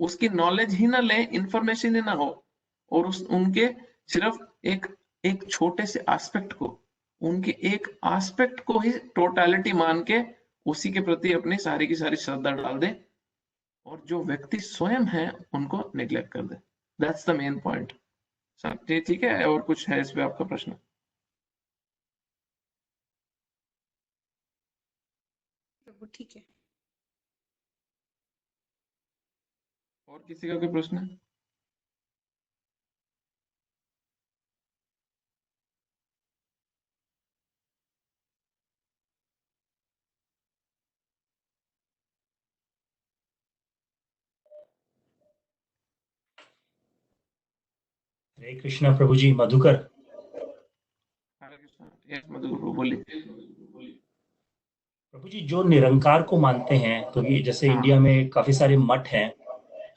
उसकी नॉलेज ही ना लें, इंफॉर्मेशन ही ना हो, और उनके सिर्फ एक एक छोटे से एस्पेक्ट को, उनके एक एस्पेक्ट को ही टोटलिटी मान के उसी के प्रति अपनी सारी की सारी श्रद्धा डाल दे, और जो व्यक्ति स्वयं है उनको निग्लेक्ट कर दे। That's the main point. ठीक है, और कुछ है इस पे आपका प्रश्न? प्रभु ठीक है। और किसी का कोई प्रश्न है? हरे कृष्णा प्रभु जी। मधुकर। हरे कृष्णा। यस मधुकर प्रभु बोलिए। प्रभु जी, जो निरंकार को मानते हैं, तो ये जैसे हाँ इंडिया में काफी सारे मठ हैं,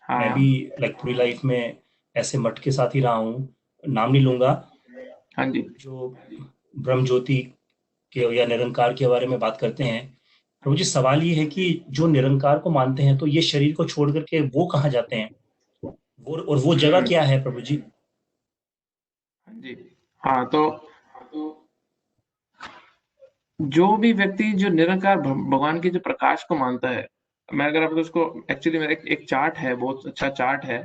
मैं हाँ भी पूरी लाइफ में ऐसे मठ के साथ ही रहा हूँ, नाम नहीं लूंगा, हाँ जी जो ब्रह्म ज्योति के या निरंकार के बारे में बात करते हैं। प्रभु जी, सवाल ये है कि जो निरंकार को मानते हैं तो ये शरीर को छोड़ करके वो कहाँ जाते हैं, और वो जगह क्या है प्रभु जी? हाँ जी। हाँ तो जो भी व्यक्ति जो निरंकार भगवान के जो प्रकाश को मानता है, मैं अगर आपको उसको एक्चुअली मेरा एक चार्ट है, बहुत अच्छा चार्ट है,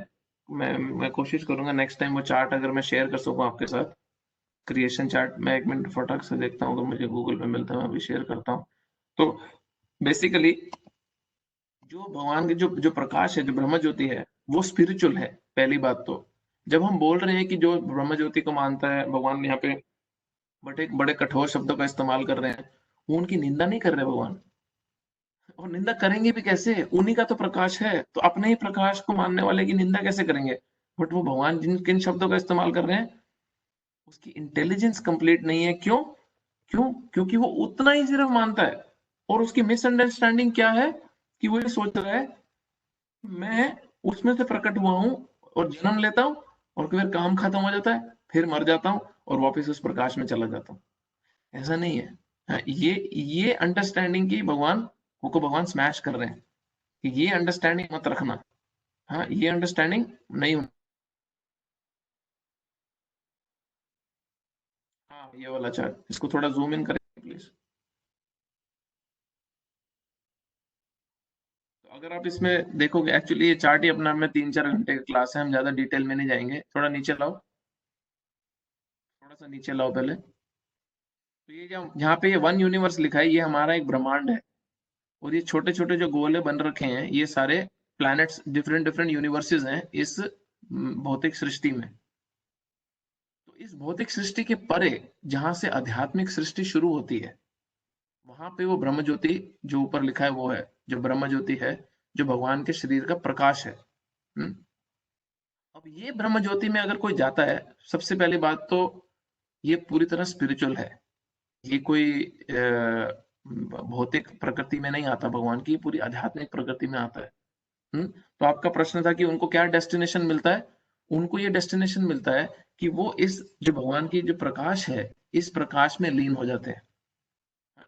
मैं कोशिश करूंगा नेक्स्ट टाइम वो चार्ट अगर मैं शेयर कर सकूं आपके साथ, क्रिएशन चार्ट। मैं एक मिनट फटाक से देखता हूँ, अगर मुझे गूगल पे मिलता है मैं अभी शेयर करता हूँ। तो बेसिकली जो भगवान के जो प्रकाश है, जो ब्रह्म ज्योति है, वो स्पिरिचुअल है। पहली बात तो जब हम बोल रहे हैं कि जो ब्रह्म ज्योति को मानता है, भगवान यहाँ पे बड़े बड़े कठोर शब्दों का इस्तेमाल कर रहे हैं, वो उनकी निंदा नहीं कर रहे भगवान, और निंदा करेंगे भी कैसे? उन्हीं का तो प्रकाश है, तो अपने ही प्रकाश को मानने वाले की निंदा कैसे करेंगे? बट वो भगवान जिन किन शब्दों का इस्तेमाल कर रहे हैं, उसकी इंटेलिजेंस कंप्लीट नहीं है। क्यों? क्योंकि वो उतना ही सिर्फ मानता है, और उसकी मिसअंडरस्टैंडिंग क्या है कि वो ये सोच रहा है मैं उसमें से प्रकट हुआ हूं और जन्म लेता हूं, और फिर काम खत्म हो जाता है, फिर मर जाता हूं और वापस उस प्रकाश में चला जाता हूं। ऐसा नहीं है। हाँ, ये अंडरस्टैंडिंग की भगवान स्मैश कर रहे हैं कि ये अंडरस्टैंडिंग मत रखना। हाँ, ये अंडरस्टैंडिंग नहीं होना। हाँ, ये वाला चार्ट, इसको थोड़ा जूम इन करें प्लीज। तो अगर आप इसमें देखोगे, एक्चुअली ये चार्ट ही अपना में 3-4 घंटे का क्लास है, हम ज्यादा डिटेल में नहीं जाएंगे। थोड़ा नीचे लाओ, थोड़ा सा नीचे लाओ पहले। तो ये जो यहाँ पे ये वन यूनिवर्स लिखा है, ये हमारा एक ब्रह्मांड है, और ये छोटे छोटे जो गोले बन रखे हैं, ये सारे प्लैनेट्स, डिफरेंट डिफरेंट यूनिवर्सेस हैं इस भौतिक सृष्टि में। तो इस भौतिक सृष्टि के परे जहां से आध्यात्मिक सृष्टि शुरू होती है, वहां पे वो ब्रह्म ज्योति जो ऊपर लिखा है वो है, जो ब्रह्म ज्योति है, जो भगवान के शरीर का प्रकाश है। अब ये ब्रह्म ज्योति में अगर कोई जाता है, सबसे पहली बात तो ये पूरी तरह स्पिरिचुअल है, ये कोई भौतिक प्रकृति में नहीं आता भगवान की, पूरी आध्यात्मिक प्रकृति में आता है। तो आपका प्रश्न था कि उनको क्या डेस्टिनेशन मिलता है? उनको ये डेस्टिनेशन मिलता है कि वो इस जो भगवान की जो प्रकाश है, इस प्रकाश में लीन हो जाते हैं,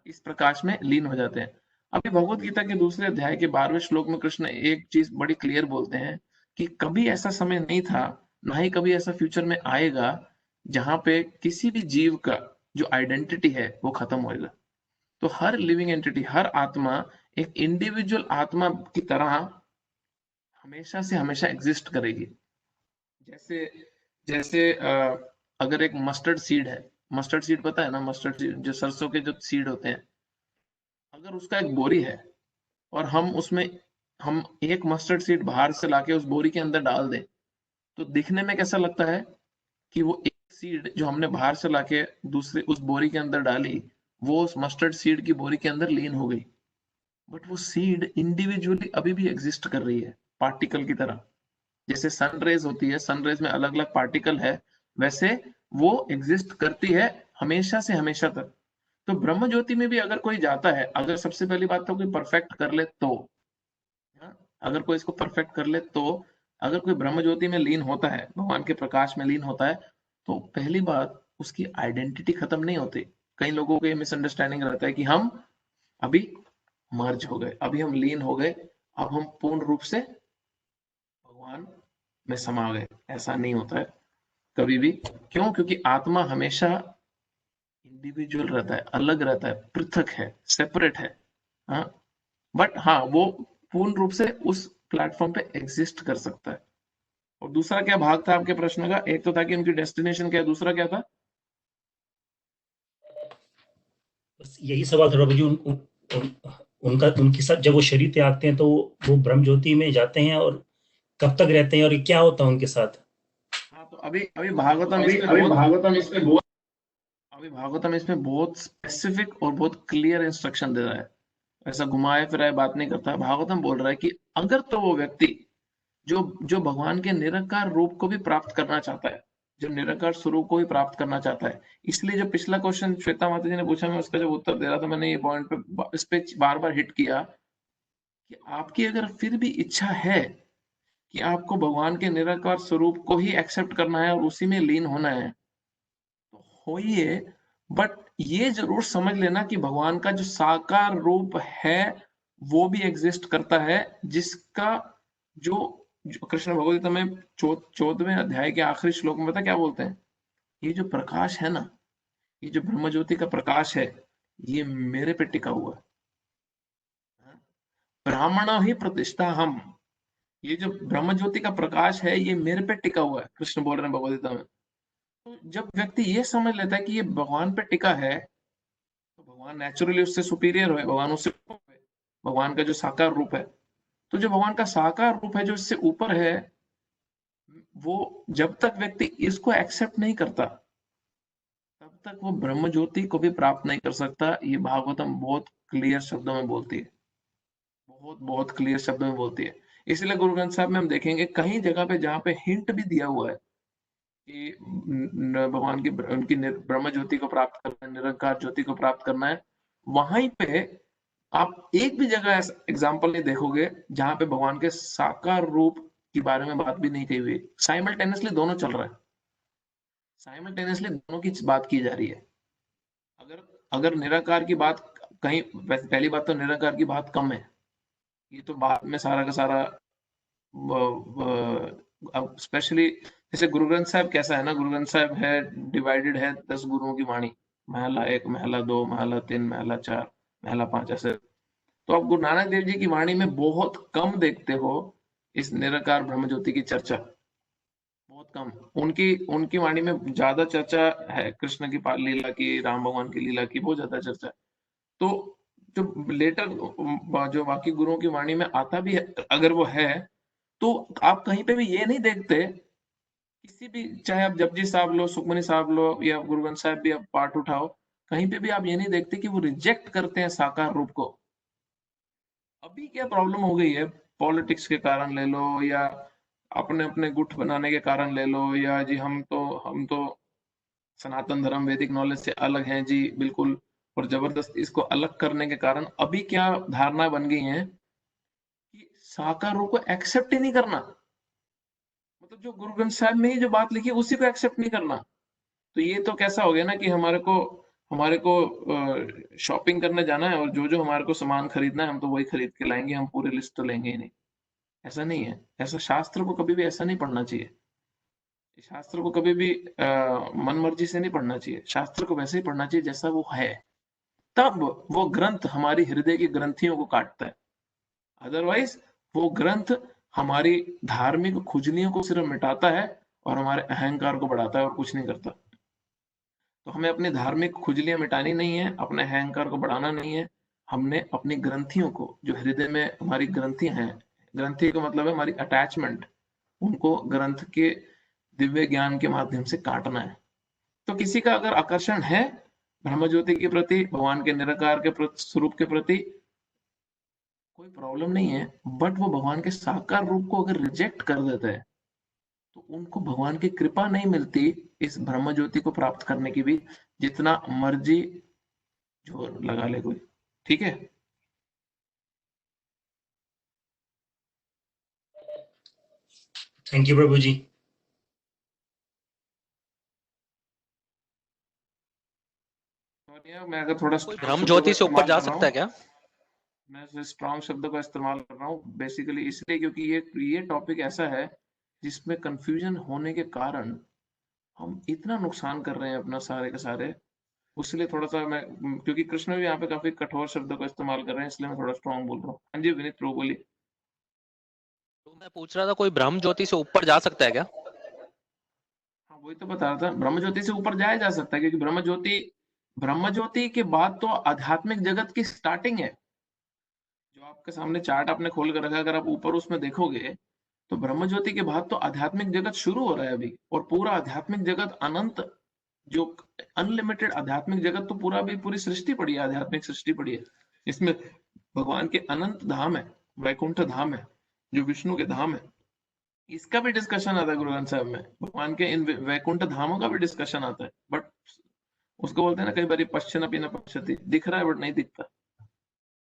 इस प्रकाश में लीन हो जाते हैं। अभी भगवत गीता के दूसरे अध्याय के 12वें श्लोक में कृष्ण एक चीज बड़ी क्लियर बोलते हैं कि कभी ऐसा समय नहीं था, ना ही कभी ऐसा फ्यूचर में आएगा, जहां पे किसी भी जीव का जो आइडेंटिटी है वो खत्म होएगा। तो हर लिविंग एंटिटी, हर आत्मा एक इंडिविजुअल आत्मा की तरह हमेशा से हमेशा एग्जिस्ट करेगी। जैसे जैसे अगर एक मस्टर्ड सीड है, मस्टर्ड सीड पता है ना, मस्टर्ड सीड जो सरसों के जो सीड होते हैं, अगर उसका एक बोरी है और हम एक मस्टर्ड सीड बाहर से लाके उस बोरी के अंदर डाल दें, तो दिखने में कैसा लगता है कि वो एक सीड जो हमने बाहर से लाके दूसरे उस बोरी के अंदर डाली, वो उस मस्टर्ड सीड की बोरी के अंदर लीन हो गई, बट वो सीड इंडिविजुअली अभी भी एग्जिस्ट कर रही है, पार्टिकल की तरह। जैसे सनरेज होती है, सनरेज में अलग अलग पार्टिकल है, वैसे वो एग्जिस्ट करती है हमेशा से हमेशा तक। तो ब्रह्म ज्योति में भी अगर कोई जाता है, अगर सबसे पहली बात तो कोई परफेक्ट कर ले तो, अगर कोई इसको परफेक्ट कर ले तो, अगर कोई ब्रह्म ज्योति में लीन होता है, भगवान के प्रकाश में लीन होता है, तो पहली बात उसकी आइडेंटिटी खत्म नहीं होती। कई लोगों को ये मिसअंडरस्टैंडिंग रहता है कि हम अभी मर्ज हो गए, अभी हम लीन हो गए, अब हम पूर्ण रूप से भगवान में समा गए। ऐसा नहीं होता है कभी भी। क्यों? क्योंकि आत्मा हमेशा इंडिविजुअल रहता है, अलग रहता है, पृथक है, सेपरेट है। हाँ, बट हाँ, वो पूर्ण रूप से उस प्लेटफॉर्म पे एग्जिस्ट कर सकता है। और दूसरा क्या भाग था आपके प्रश्न का? एक तो था कि उनकी डेस्टिनेशन क्या है, दूसरा क्या था? बस यही सवाल था प्रभु जी। उनका उनके साथ जब वो शरीर त्यागते हैं तो वो ब्रह्म ज्योति में जाते हैं, और कब तक रहते हैं और क्या होता है उनके साथ? हाँ, तो अभी भागवतम इसमें बहुत स्पेसिफिक और बहुत क्लियर इंस्ट्रक्शन दे रहा है, ऐसा घुमाए फिराए बात नहीं करता है। भागवतम बोल रहा है कि अगर तो वो व्यक्ति जो भगवान के निराकार रूप को भी प्राप्त करना चाहता है, जो निराकार स्वरूप को भी प्राप्त करना चाहता है, इसलिए जो पिछला क्वेश्चन श्वेता माता जी ने पूछा, मैं उसका जब उत्तर दे रहा था, मैंने ये पॉइंट पे इस पे बार बार हिट किया कि आपकी अगर फिर भी इच्छा है कि आपको भगवान के निराकार स्वरूप को ही एक्सेप्ट करना है और उसी में लीन होना है, तो होइए, बट ये जरूर समझ लेना कि भगवान का जो साकार रूप है वो भी एग्जिस्ट करता है, जिसका जो कृष्ण भगवद्गीता में 14वें अध्याय के आखिरी श्लोक में पता क्या बोलते हैं? ये जो प्रकाश है ना, ये जो ब्रह्म ज्योति का प्रकाश है, ये मेरे पे टिका हुआ है। ब्राह्मण ही प्रतिष्ठा हम, ये जो ब्रह्म ज्योति का प्रकाश है ये मेरे पे टिका हुआ है, कृष्ण बोल रहे हैं भगवद्गीता में। तो जब व्यक्ति ये समझ लेता है कि ये भगवान पे टिका है, तो भगवान नेचुरली उससे सुपीरियर है, भगवान उससे ऊपर है, भगवान का जो साकार रूप है। तो जो भगवान का साकार रूप है जो इससे ऊपर है, वो जब तक व्यक्ति इसको एक्सेप्ट नहीं करता, तब तक वो ब्रह्म ज्योति को भी प्राप्त नहीं कर सकता। ये भागवतम बहुत क्लियर शब्दों में बोलती है, बहुत बहुत क्लियर शब्दों में बोलती है। इसलिए गुरु ग्रंथ साहब में हम देखेंगे कहीं जगह पे जहाँ पे हिंट भी दिया हुआ है कि भगवान की उनकी ब्रह्म ज्योति को प्राप्त करना है, निरंकार ज्योति को प्राप्त करना है, वहीं पे आप एक भी जगह ऐसा एग्जाम्पल नहीं देखोगे जहां पे भगवान के साकार रूप के बारे में बात भी नहीं कही हुई। साइमल्टेनियसली दोनों चल रहा है, साइमल्टेनियसली दोनों की बात की जा रही है। अगर निराकार की बात कहीं, पहली बात तो निराकार की बात कम है, ये तो बाद में सारा का सारा, स्पेशली जैसे गुरु ग्रंथ साहब कैसा है ना, गुरु ग्रंथ साहब है डिवाइडेड है 10 गुरुओं की वाणी, महला 1, महला 2, महला 3, महला 4, महला 5 ऐसे। तो आप गुरु नानक देव जी की वाणी में बहुत कम देखते हो इस निराकार ब्रह्म ज्योति की चर्चा, बहुत कम। उनकी वाणी में ज्यादा चर्चा है कृष्ण की लीला की, राम भगवान की लीला की, बहुत ज्यादा चर्चा है। तो जो लेटर जो बाकी गुरुओं की वाणी में आता भी है, अगर वो है, तो आप कहीं पे भी ये नहीं देखते, किसी भी, चाहे आप जपजी साहब लो, सुखमनी साहब लो, या गुरु ग्रंथ साहब भी आप पाठ उठाओ, कहीं पे भी आप ये नहीं देखते कि वो रिजेक्ट करते हैं साकार रूप को। अभी क्या प्रॉब्लम हो गई है, पॉलिटिक्स के कारण ले लो, या अपने अपने गुट बनाने के कारण ले लो, या जी हम तो सनातन धर्म वैदिक नॉलेज से अलग हैं जी बिल्कुल, और जबरदस्ती इसको अलग करने के कारण अभी क्या धारणा बन गई है कि साकार रूप को एक्सेप्ट ही नहीं करना, मतलब जो गुरु ग्रंथ साहब में ही जो बात लिखी है उसी को एक्सेप्ट नहीं करना। तो ये तो कैसा हो गया ना कि हमारे को शॉपिंग करने जाना है और जो हमारे को सामान खरीदना है हम तो वही खरीद के लाएंगे, हम पूरी लिस्ट तो लेंगे ही नहीं। ऐसा नहीं है, ऐसा शास्त्र को कभी भी ऐसा नहीं पढ़ना चाहिए। शास्त्र को कभी भी मन मर्जी से नहीं पढ़ना चाहिए, शास्त्र को वैसे ही पढ़ना चाहिए जैसा वो है, तब वो ग्रंथ हमारी हृदय की ग्रंथियों को काटता है। अदरवाइज वो ग्रंथ हमारी धार्मिक खुजलियों को सिर्फ मिटाता है और हमारे अहंकार को बढ़ाता है और कुछ नहीं करता। तो हमें अपनी धार्मिक खुजलियां मिटानी नहीं है, अपने अहंकार को बढ़ाना नहीं है, हमने अपनी ग्रंथियों को, जो हृदय में हमारी ग्रंथियां हैं, ग्रंथि का मतलब है हमारी अटैचमेंट, उनको ग्रंथ के दिव्य ज्ञान के माध्यम से काटना है। तो किसी का अगर आकर्षण है ब्रह्म ज्योति के प्रति, भगवान के निराकार के स्वरूप के प्रति, कोई प्रॉब्लम नहीं है, बट वो भगवान के साकार रूप को अगर रिजेक्ट कर देता है तो उनको भगवान की कृपा नहीं मिलती इस ब्रह्म ज्योति को प्राप्त करने की भी, जितना मर्जी जोर लगा ले कोई। ठीक है, थैंक यू प्रभु जी। मैं अगर थोड़ा कोई strong ब्रह्म शब्दों ज्योति का से ऊपर इस्तेमाल जा कर रहा सकता है हूँ, क्या? मैं स्ट्रॉन्ग शब्द का इस्तेमाल कर रहा हूँ बेसिकली इसलिए क्योंकि ये टॉपिक ऐसा है जिसमें कंफ्यूजन होने के कारण हम इतना नुकसान कर रहे हैं अपना सारे के सारे। उसलिए थोड़ा सा मैं क्योंकि कृष्ण भी यहाँ पे काफी कठोर शब्दों का इस्तेमाल कर रहे हैं, इसलिए मैं थोड़ा स्ट्रॉन्ग बोल रहा हूँ। हाँ जी विनीत प्रभु बोलिए। तो मैं पूछ रहा था कोई ब्रह्म ज्योति से ऊपर जा सकता है क्या? हाँ वही तो बता रहा था, ब्रह्म ज्योति से ऊपर जाया जा सकता है क्योंकि ब्रह्म ज्योति के बाद तो आध्यात्मिक जगत की स्टार्टिंग है। जो आपके सामने चार्ट आपने खोल कर रखा, अगर आप ऊपर उसमें देखोगे तो ब्रह्म ज्योति के बाद तो आध्यात्मिक जगत शुरू हो रहा है अभी, और पूरा आध्यात्मिक जगत अनंत, जो अनलिमिटेड आध्यात्मिक जगत तो पूरा भी पूरी सृष्टि पड़ी है, आध्यात्मिक सृष्टि पड़ी है। इसमें भगवान के अनंत धाम है, वैकुंठ धाम है, जो विष्णु के धाम है, इसका भी डिस्कशन आता है गुरु ग्रंथ साहब में। भगवान के इन वैकुंठ धामों का भी डिस्कशन आता है, बट उसको बोलते हैं ना कई बार पश्चिम न पश्यति, दिख रहा है बट नहीं दिखता,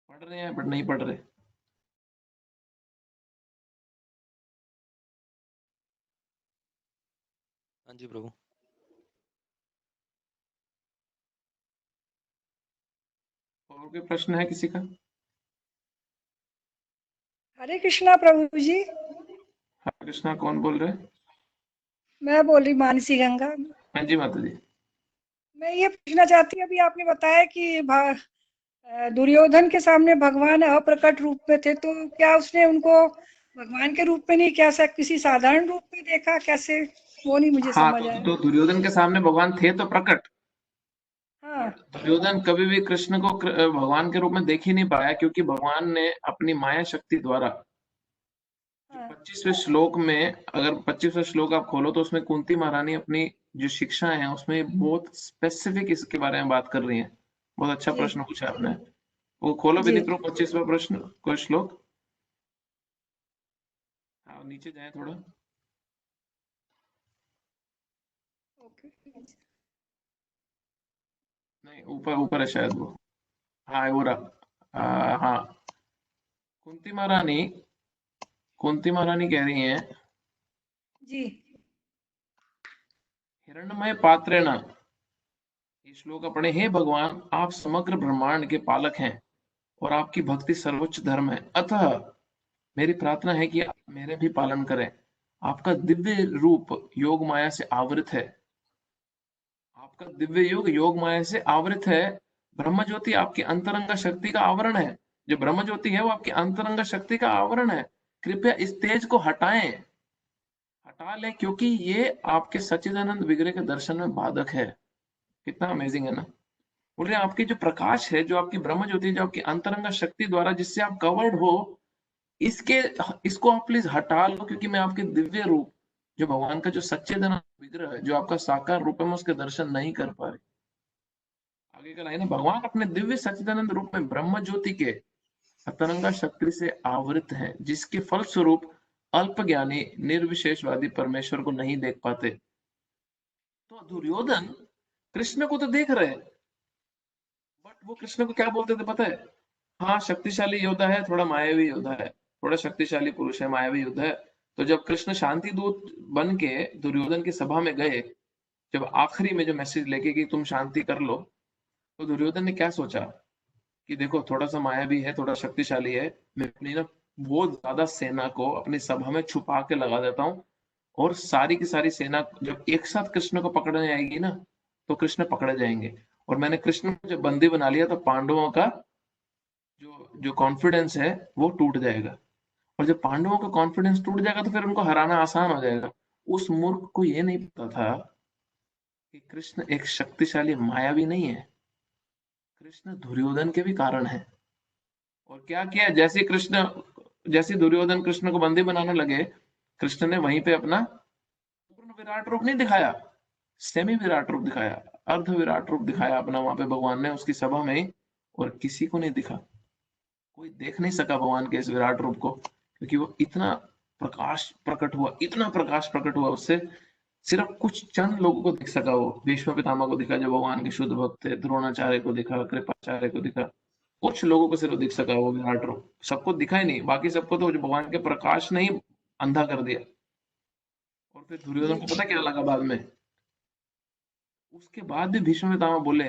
पढ़ रहे हैं बट नहीं पढ़ रहे। हाँ जी प्रभु। और कोई प्रश्न है किसी का? हरे कृष्णा प्रभु जी। हरे कृष्णा, कौन बोल रहे हैं? मैं बोल रही मानसी गंगा। हाँ जी माता जी। मैं ये पूछना चाहती हूँ, अभी आपने बताया कि दुर्योधन के सामने भगवान अप्रकट रूप में थे, तो क्या उसने उनको भगवान के रूप में नहीं, क्या किसी साधारण रूप में देखा, कैसे? वो नहीं मुझे हाँ समझ आया। तो दुर्योधन के सामने भगवान थे तो प्रकट, हाँ दुर्योधन कभी भी कृष्ण को भगवान के रूप में देख ही नहीं पाया, क्योंकि भगवान ने अपनी माया शक्ति द्वारा, जो हाँ 25वें श्लोक में, अगर 25वां श्लोक आप खोलो तो उसमें कुंती महारानी अपनी जो शिक्षा है उसमें बहुत स्पेसिफिक इसके बारे में बात कर रही है। बहुत अच्छा जी प्रश्न पूछा आपने, वो खोलो जी। विनीत प्रभु 25वां प्रश्न को श्लोक। हाँ नीचे जाए थोड़ा। ओके। नहीं ऊपर ऊपर है शायद वो, हाँ वो रहा। हाँ कुंती महारानी कह रही हैं, जी हिरण्मय पात्रेण, ये श्लोक अपने, हे भगवान आप समग्र ब्रह्मांड के पालक हैं और आपकी भक्ति सर्वोच्च धर्म है, अतः मेरी प्रार्थना है कि आप मेरे भी पालन करें। आपका दिव्य रूप योग माया से आवृत है, आपका दिव्य युग योग माया से आवृत है। ब्रह्म ज्योति आपकी अंतरंग शक्ति का आवरण है, जो ब्रह्म ज्योति है वो आपकी अंतरंग शक्ति का आवरण है। कृपया इस तेज को हटा ले, क्योंकि ये आपके सच्चिदानंद विग्रह के दर्शन में बाधक है। कितना अमेजिंग है ना। बोल रहे हैं आपकी जो प्रकाश है, जो आपकी ब्रह्म ज्योति, जो आपकी अंतरंग शक्ति द्वारा जिससे आप कवर्ड हो, इसको आप प्लीज हटा लो, क्योंकि मैं आपके दिव्य रूप, जो भगवान का जो सच्चिदानंद विग्रह है, जो आपका साकार रूप है, मैं उसके दर्शन नहीं कर पा रही। आगे का लाइन है, भगवान अपने दिव्य सच्चिदानंद रूप में ब्रह्म ज्योति के अंतरंग शक्ति से आवृत है, जिसके फलस्वरूप अल्पज्ञानी निर्विशेषवादी परमेश्वर को नहीं देख पाते। तो दुर्योधन कृष्ण को तो देख रहे हैं, बट वो कृष्ण को क्या बोलते थे पता है? हाँ शक्तिशाली योद्धा है, थोड़ा मायावी योद्धा है, थोड़ा शक्तिशाली पुरुष है, मायावी योद्धा है। तो जब कृष्ण शांति दूत बन के दुर्योधन की सभा में गए, जब आखिरी में जो मैसेज लेके कि तुम शांति कर लो, तो दुर्योधन ने क्या सोचा कि देखो थोड़ा सा मायावी है, थोड़ा शक्तिशाली है, मैं अपनी ना बहुत ज्यादा सेना को अपनी सभा में छुपा के लगा देता हूँ, और सारी की सारी सेना जब एक साथ कृष्ण को पकड़ने आएगी ना, तो कृष्ण पकड़े जाएंगे। और मैंने कृष्ण को जब बंदी बना लिया तो पांडवों का जो कॉन्फिडेंस है वो टूट जाएगा, और जब पांडवों का कॉन्फिडेंस टूट जाएगा तो फिर उनको हराना आसान हो जाएगा। उस मूर्ख को ये नहीं पता था कि कृष्ण एक शक्तिशाली मायावी नहीं है, कृष्ण दुर्योधन के भी कारण है। और क्या किया, जैसे दुर्योधन कृष्ण को बंदी बनाने लगे, कृष्ण ने वहीं पे अपना पूर्ण विराट रूप नहीं दिखाया, सेमी विराट रूप दिखाया, अर्ध विराट रूप दिखाया अपना वहां पे भगवान ने उसकी सभा में ही, और किसी को नहीं दिखा, कोई देख नहीं सका भगवान के इस विराट रूप को, क्योंकि वो इतना प्रकाश प्रकट हुआ, इतना प्रकाश प्रकट हुआ उससे, सिर्फ कुछ चंद लोगों को दिख सका। वो भीष्म पितामह को दिखा जो भगवान के शुद्ध भक्त थे, द्रोणाचार्य को दिखा, कृपाचार्य को दिखा, कुछ लोगों को सिर्फ दिख सका वो विराट रूप, सबको दिखा ही नहीं, बाकी सबको तो जो भगवान के प्रकाश ने ही अंधा कर दिया। और फिर दुर्योधन को पता क्या लगा बाद में, उसके बाद भी भीष्म पितामह बोले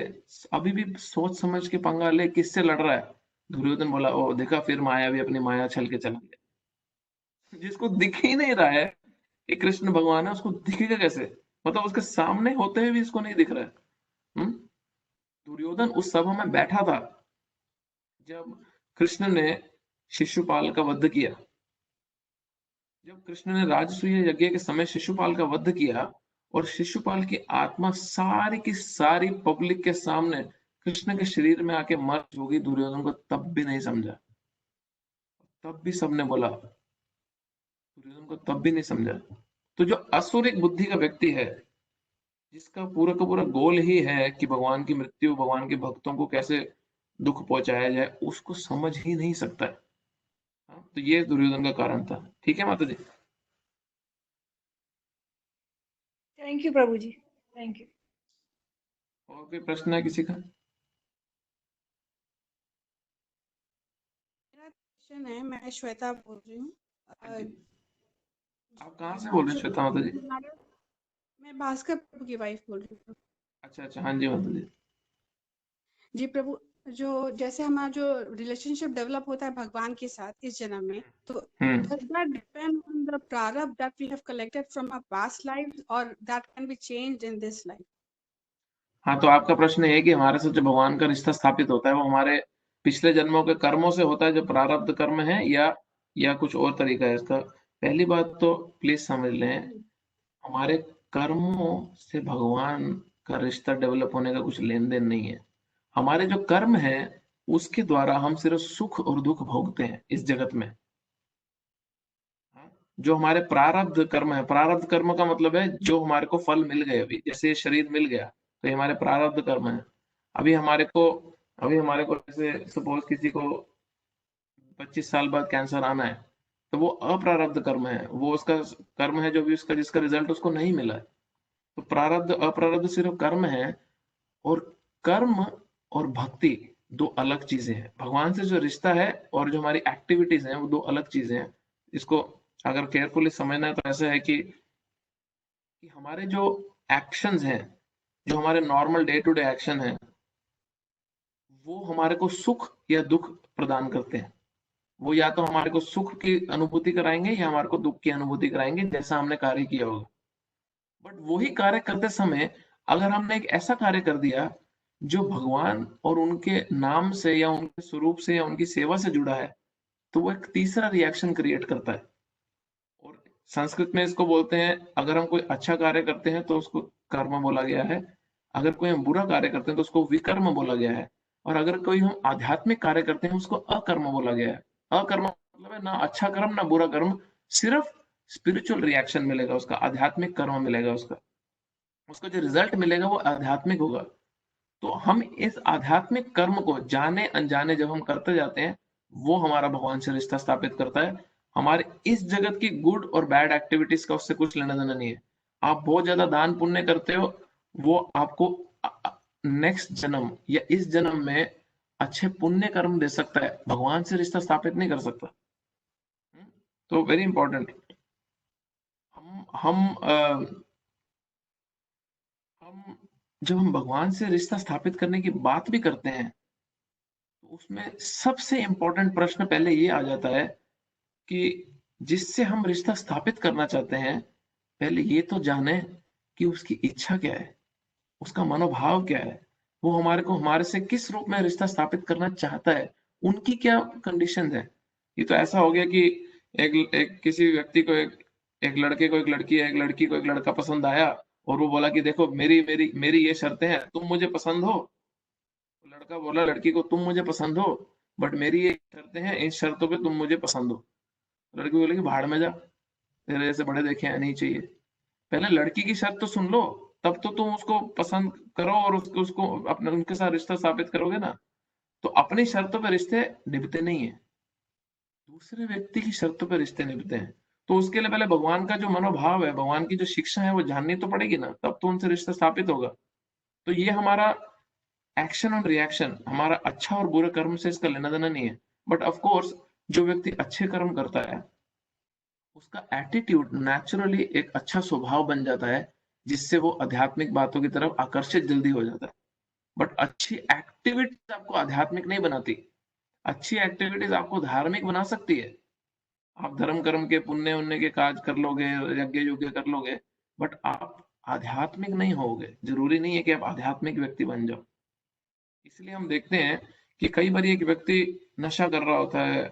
अभी भी सोच समझ के पंगा ले, किससे लड़ रहा है। दुर्योधन बोला ओ देखा, फिर माया भी अपनी माया छल के चला गया। जिसको दिख ही नहीं रहा है कि कृष्ण भगवान है, उसको दिखेगा कैसे, मतलब उसके सामने होते हुए भी इसको नहीं दिख रहा है। दुर्योधन उस सभा में बैठा था जब कृष्ण ने शिशुपाल का वध किया, जब कृष्ण ने राजसूय यज्ञ के समय शिशुपाल का वध किया, और शिशुपाल की आत्मा सारी की सारी पब्लिक के सामने कृष्ण के शरीर में आके मर्ज होगी, दुर्योधन को तब भी नहीं समझा, तब भी सबने बोला, दुर्योधन को तब भी नहीं समझा। तो जो असुरिक बुद्धि का व्यक्ति है, जिसका पूरा का पूरा गोल ही है कि भगवान की मृत्यु, भगवान के भक्तों को कैसे दुख पहुंचाया जाए, उसको समझ ही नहीं सकता है। तो ये दुर्योधन का कारण था। ठीक है माता जी। Thank you Prabhu ji, thank you. और कोई प्रश्न है किसी का? मेरा क्वेश्चन है, मैं श्वेता बोल रही हूँ। आप कहाँ से बोल रहे हैं श्वेता माता जी? मैं भास्कर प्रभु की वाइफ बोल रही हूँ। अच्छा अच्छा, हाँ जी माता जी। जी प्रभु, जो जैसे हमारा जो रिलेशनशिप डेवलप होता है भगवान के साथ इस जन्म में, तो does that depend on the prarabdha that we have collected from our past lives, or that can be changed in this life? हाँ, तो आपका प्रश्न ये है कि हमारे साथ जो भगवान का रिश्ता स्थापित होता है वो हमारे पिछले जन्मों के कर्मों से होता है, जो प्रारब्ध कर्म है, या कुछ और तरीका है इसका? पहली बात तो प्लीज समझ लें, हमारे कर्मों से भगवान का रिश्ता डेवलप होने का कुछ लेन देन नहीं है। हमारे जो कर्म है उसके द्वारा हम सिर्फ सुख और दुख भोगते हैं इस जगत में। जो हमारे प्रारब्ध कर्म है, प्रारब्ध कर्म का मतलब है जो हमारे को फल मिल गए, अभी जैसे ये शरीर मिल गया तो ये हमारे प्रारब्ध कर्म है। अभी हमारे को जैसे सपोज किसी को 25 साल बाद कैंसर आना है, तो वो अप्रारब्ध कर्म है, वो उसका कर्म है जो भी उसका जिसका रिजल्ट उसको नहीं मिला है। तो प्रारब्ध अप्रारब्ध सिर्फ कर्म है, और कर्म और भक्ति दो अलग चीजें हैं। भगवान से जो रिश्ता है और जो हमारी एक्टिविटीज हैं वो दो अलग चीजें हैं। इसको अगर केयरफुली समझना है तो ऐसा है कि हमारे जो एक्शंस हैं, जो हमारे normal day to day action है, वो हमारे को सुख या दुख प्रदान करते हैं। वो या तो हमारे को सुख की अनुभूति कराएंगे या हमारे को दुख की अनुभूति कराएंगे, जैसा हमने कार्य किया होगा। बट वही कार्य करते समय अगर हमने एक ऐसा कार्य कर दिया जो भगवान और उनके नाम से या उनके स्वरूप से या उनकी सेवा से जुड़ा है, तो वो एक तीसरा रिएक्शन क्रिएट करता है। और संस्कृत में इसको बोलते हैं, अगर हम कोई अच्छा कार्य करते हैं तो उसको कर्म बोला गया है, अगर कोई हम बुरा कार्य करते हैं तो उसको विकर्म बोला गया है, और अगर कोई हम आध्यात्मिक कार्य करते हैं उसको अकर्म बोला गया है। अकर्म मतलब है ना अच्छा कर्म ना बुरा कर्म, सिर्फ स्पिरिचुअल रिएक्शन मिलेगा उसका, आध्यात्मिक कर्म मिलेगा उसका जो रिजल्ट मिलेगा वो आध्यात्मिक होगा। तो हम इस आध्यात्मिक कर्म को जाने अनजाने जब हम करते जाते हैं, वो हमारा भगवान से रिश्ता स्थापित करता है। हमारे इस जगत की गुड और बैड एक्टिविटीज का उससे कुछ लेना देना नहीं है। आप बहुत ज्यादा दान पुण्य करते हो, वो आपको नेक्स्ट जन्म या इस जन्म में अच्छे पुण्य कर्म दे सकता है, भगवान से रिश्ता स्थापित नहीं कर सकता। तो वेरी इंपॉर्टेंट, हम जब हम भगवान से रिश्ता स्थापित करने की बात भी करते हैं, तो उसमें सबसे इंपॉर्टेंट प्रश्न पहले ये आ जाता है कि जिससे हम रिश्ता स्थापित करना चाहते हैं, पहले ये तो जाने कि उसकी इच्छा क्या है, उसका मनोभाव क्या है, वो हमारे से किस रूप में रिश्ता स्थापित करना चाहता है, उनकी क्या कंडीशन है। ये तो ऐसा हो गया कि एक किसी व्यक्ति को एक लड़के को एक लड़की है, एक लड़की को एक लड़का पसंद आया, और वो बोला कि देखो मेरी ये शर्तें हैं, तुम मुझे पसंद हो। लड़का बोला लड़की को, तुम मुझे पसंद हो बट मेरी ये शर्तें हैं, इन शर्तों पे तुम मुझे पसंद हो। लड़की बोले कि भाड़ में जा, तेरे जैसे बड़े देखे हैं नहीं चाहिए। पहले लड़की की शर्त तो सुन लो, तब तो तुम उसको पसंद करो और उसको अपने उनके साथ रिश्ता स्थापित करोगे ना। तो अपनी शर्तों पर रिश्ते निभते नहीं है, दूसरे व्यक्ति की शर्तों पर रिश्ते निभते हैं। तो उसके लिए पहले भगवान का जो मनोभाव है, भगवान की जो शिक्षा है वो जाननी तो पड़ेगी ना, तब तो उनसे रिश्ता स्थापित होगा। तो ये हमारा एक्शन और रिएक्शन, हमारा अच्छा और बुरे कर्म से इसका लेना देना नहीं है। बट ऑफ कोर्स जो व्यक्ति अच्छे कर्म करता है उसका एटीट्यूड नेचुरली एक अच्छा स्वभाव बन जाता है, जिससे वो आध्यात्मिक बातों की तरफ आकर्षित जल्दी हो जाता है। बट अच्छी एक्टिविटीज आपको आध्यात्मिक नहीं बनाती, अच्छी एक्टिविटीज आपको धार्मिक बना सकती है। आप धर्म कर्म के पुण्य उन्य के काज कर लोगे, यज्ञ योग्य कर लोगे, बट आप आध्यात्मिक नहीं होगे। जरूरी नहीं है कि आप आध्यात्मिक व्यक्ति बन जाओ। इसलिए हम देखते हैं कि कई बार एक व्यक्ति नशा कर रहा होता है,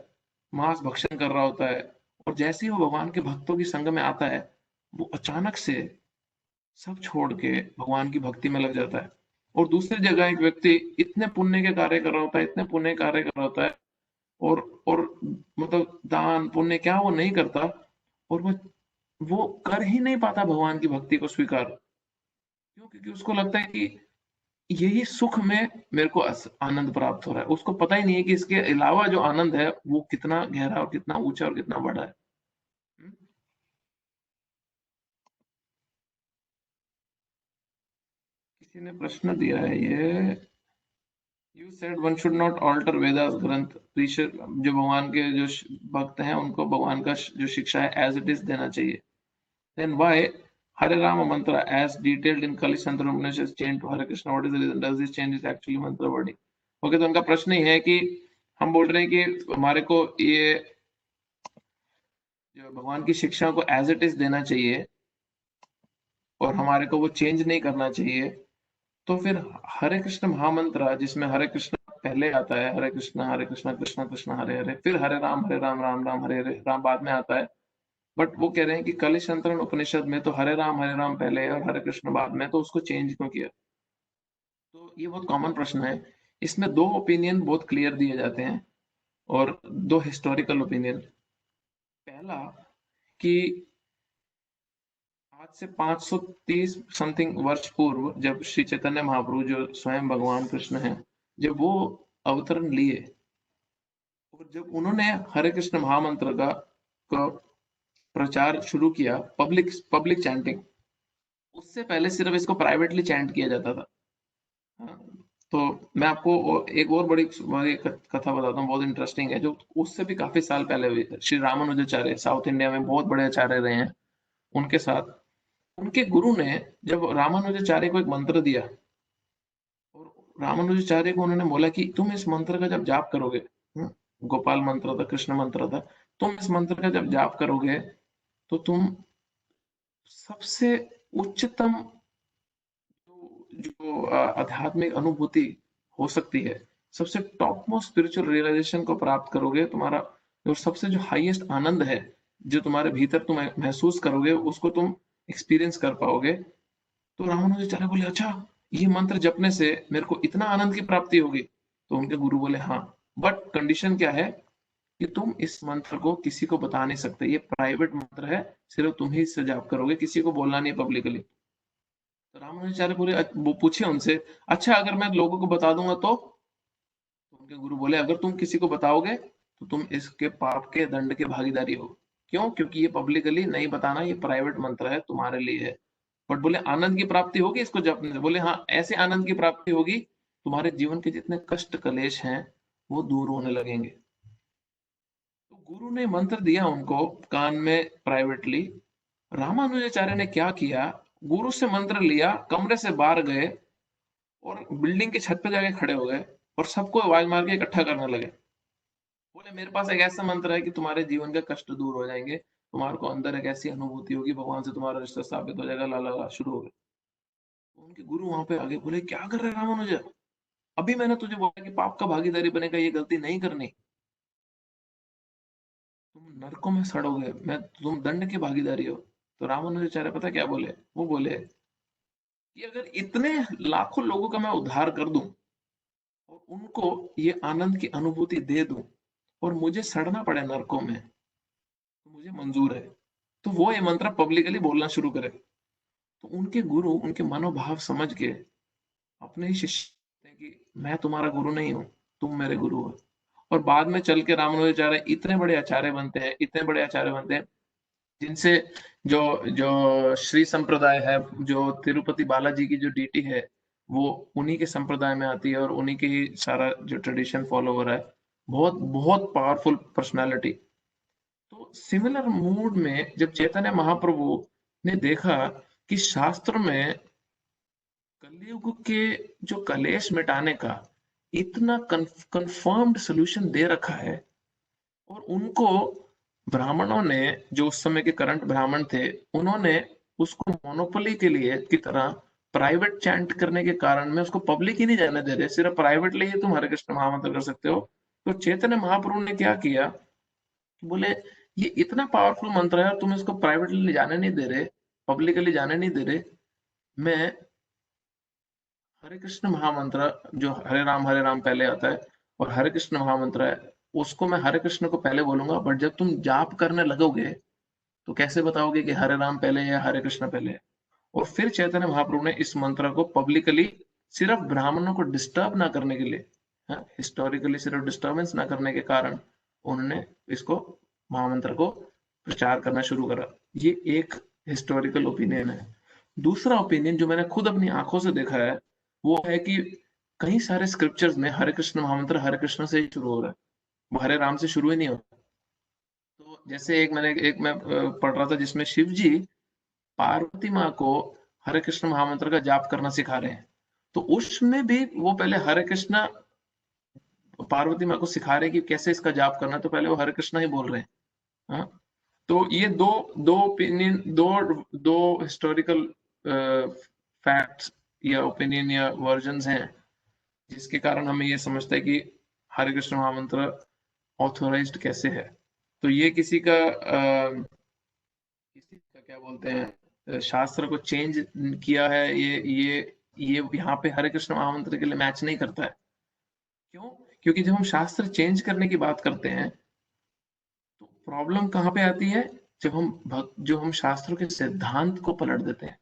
मांस भक्षण कर रहा होता है, और जैसे ही वो भगवान के भक्तों की संग में आता है, वो अचानक से सब छोड़ के भगवान की भक्ति में लग जाता है। और दूसरी जगह एक व्यक्ति इतने पुण्य के कार्य कर रहा होता है, इतने पुण्य कार्य कर रहा होता है, और मतलब दान पुण्य क्या वो नहीं करता, और वो कर ही नहीं पाता भगवान की भक्ति को स्वीकार। क्यों? क्योंकि उसको लगता है कि यही सुख में मेरे को आनंद प्राप्त हो रहा है। उसको पता ही नहीं है कि इसके अलावा जो आनंद है वो कितना गहरा और कितना ऊंचा और कितना बड़ा है। किसी ने प्रश्न दिया है ये, you said one should not alter Vedas ग्रंथ, जो भगवान के जो भक्त हैं उनको भगवान का जो शिक्षा है एज इट इज देना चाहिए। Then why Hare Rama mantra as detailed in Kali Santan Upanishad changed to Hare Krishna? What is the reason? Does this change is actually mantra wording? Okay, तो उनका प्रश्न ही है कि हम बोल रहे हैं कि हमारे को ये जो भगवान की शिक्षा को एज इट इज देना चाहिए और हमारे को वो चेंज नहीं करना चाहिए। तो फिर हरे कृष्ण महामंत्र जिसमें हरे कृष्ण पहले आता है, हरे कृष्ण कृष्ण कृष्ण हरे हरे, फिर हरे राम राम राम हरे हरे राम बाद में आता है। बट वो कह रहे हैं कि कलि संतरण उपनिषद में तो हरे राम पहले और हरे कृष्ण बाद में, तो उसको चेंज क्यों किया? तो ये बहुत कॉमन प्रश्न है। इसमें दो ओपिनियन बहुत क्लियर दिए जाते हैं और दो हिस्टोरिकल ओपिनियन। पहला कि आज से 530 समथिंग वर्ष पूर्व जब श्री चैतन्य महाप्रभु जो स्वयं भगवान कृष्ण हैं, जब वो अवतरण लिए और जब उन्होंने हरे कृष्ण महामंत्र का प्रचार शुरू किया, पब्लिक चैंटिंग, उससे पहले सिर्फ इसको प्राइवेटली चैंट किया जाता था। तो मैं आपको एक और बड़ी कथा बताता हूँ, बहुत इंटरेस्टिंग है, जो उससे भी काफी साल पहले हुई। श्री रामानुजाचार्य साउथ इंडिया में बहुत बड़े आचार्य रहे हैं, उनके साथ उनके गुरु ने जब रामानुजाचार्य को एक मंत्र दिया और रामानुजाचार्य को उन्होंने बोला कि तुम इस मंत्र का जब जाप करोगे, गोपाल मंत्र था, कृष्ण मंत्र था, तुम इस मंत्र का जब जाप करोगे तो तुम सबसे उच्चतम जो आध्यात्मिक अनुभूति हो सकती है, सबसे टॉप मोस्ट स्पिरिचुअल रियलाइजेशन को प्राप्त करोगे। तुम्हारा जो सबसे जो हाईएस्ट आनंद है जो तुम्हारे भीतर तुम महसूस करोगे, उसको तुम एक्सपीरियंस कर पाओगे। तो रामानुजाचार्य बोले, अच्छा ये मंत्र जपने से मेरे को इतना आनंद की प्राप्ति होगी? तो उनके गुरु बोले हाँ, बट कंडीशन क्या है कि तुम इस मंत्र को किसी को बता नहीं सकते, ये प्राइवेट मंत्र है, सिर्फ तुम ही इससे जाप करोगे, किसी को बोलना नहीं पब्लिकली। तो रामानुजाचार्य वो पूछे उनसे, अच्छा अगर मैं लोगों को बता दूंगा तो उनके गुरु बोले, अगर तुम किसी को बताओगे तो तुम इसके पाप के दंड के भागीदारी हो। क्यों? क्योंकि ये पब्लिकली नहीं बताना, ये प्राइवेट मंत्र है, तुम्हारे लिए है। बट बोले आनंद की प्राप्ति होगी इसको जपने से? बोले हाँ, ऐसे आनंद की प्राप्ति होगी, तुम्हारे जीवन के जितने कष्ट कलेश हैं वो दूर होने लगेंगे। तो गुरु ने मंत्र दिया उनको कान में प्राइवेटली। रामानुजाचार्य ने क्या किया, गुरु से मंत्र लिया, कमरे से बाहर गए और बिल्डिंग की छत पे जाके खड़े हो गए और सबको आवाज मार के इकट्ठा करने लगे। बोले मेरे पास एक ऐसा मंत्र है कि तुम्हारे जीवन के कष्ट दूर हो जाएंगे, तुम्हारे को अंदर एक ऐसी अनुभूति होगी, भगवान से तुम्हारा रिश्ता स्थापित हो जाएगा, ला ला ला शुरू हो गए। तो उनके गुरु वहां पे आगे बोले, क्या कर रहे रामानुजा, अभी मैंने तुझे बोला कि पाप का भागीदारी बनेगा, ये गलती नहीं करनी, तुम नरकों में सड़ोगे, तुम दंड की भागीदारी हो। तो रामानुजाचार्य पता क्या बोले? वो बोले कि अगर इतने लाखों लोगों का मैं उद्धार कर दूं और उनको ये आनंद की अनुभूति दे दूं और मुझे सड़ना पड़े नरकों में, तो मुझे मंजूर है। तो वो ये मंत्र पब्लिकली बोलना शुरू करे तो उनके गुरु उनके मनोभाव समझ के अपने ही शिष्य हैं कि मैं तुम्हारा गुरु नहीं हूं, तुम मेरे गुरु हो। और बाद में चल के रामानुजाचार्य इतने बड़े आचार्य बनते हैं, इतने बड़े आचार्य बनते हैं, जिनसे जो जो श्री संप्रदाय है, जो तिरुपति बालाजी की जो डीटी है, वो उन्हीं के संप्रदाय में आती है और उन्हीं के ही सारा जो ट्रेडिशन फॉलो हो रहा है। बहुत बहुत पावरफुल पर्सनालिटी। तो सिमिलर मूड में जब चैतन्य महाप्रभु ने देखा कि शास्त्र में कलयुग के जो कलेश मिटाने का इतना कंफर्म्ड सॉल्यूशन दे रखा है, और उनको ब्राह्मणों ने, जो उस समय के करंट ब्राह्मण थे, उन्होंने उसको मोनोपोली के लिए की तरह प्राइवेट चैंट करने के कारण में उसको पब्लिक ही नहीं जाने दे रहे, सिर्फ प्राइवेटली ही तुम हरे कृष्ण महामंत्र कर सकते हो। तो चैतन्य महाप्रभु ने क्या किया, बोले ये इतना पावरफुल मंत्र है और तुम इसको प्राइवेटली जाने नहीं दे रहे, पब्लिकली जाने नहीं दे रहे, मैं हरे कृष्ण महामंत्र, जो हरे राम पहले आता है और हरे कृष्ण महामंत्र है, उसको मैं हरे कृष्ण को पहले बोलूंगा, बट जब तुम जाप करने लगोगे तो कैसे बताओगे कि हरे राम पहले या हरे कृष्ण पहले है। और फिर चैतन्य महाप्रभु ने इस मंत्र को पब्लिकली, सिर्फ ब्राह्मणों को डिस्टर्ब ना करने के लिए, हिस्टोरिकली सिर्फ डिस्टर्बेंस ना करने के कारण, उन्होंने इसको महामंत्र को प्रचार करना शुरू करा। ये एक हिस्टोरिकल ओपिनियन है। दूसरा ओपिनियन जो मैंने खुद अपनी आंखों से देखा है, वो है कि कई सारे स्क्रिप्चर्स में हरे कृष्ण महामंत्र हरे कृष्ण से ही शुरू हो रहा है, वो हरे राम से शुरू ही नहीं होता। तो जैसे एक मैं पढ़ रहा था जिसमें शिव जी पार्वती माँ को हरे कृष्ण महामंत्र का जाप करना सिखा रहे हैं, तो उसमें भी वो पहले हरे कृष्ण पार्वती माँ को सिखा रहे हैं कि कैसे इसका जाप करना, तो पहले वो हरे कृष्ण ही बोल रहे हैं। हाँ, तो ये दो दो ओपिनियन, दो हिस्टोरिकल फैक्ट्स या ओपिनियन या वर्जन्स हैं, जिसके कारण हमें ये समझता है कि हरे कृष्ण महामंत्र ऑथोराइज्ड कैसे है। तो ये किसी का क्या बोलते हैं, शास्त्र को चेंज किया है, ये यहाँ पे हरे कृष्ण महामंत्र के लिए मैच नहीं करता है। क्यों? क्योंकि जब हम शास्त्र चेंज करने की बात करते हैं तो प्रॉब्लम कहाँ पे आती है, जब हम शास्त्रों के सिद्धांत को पलट देते हैं,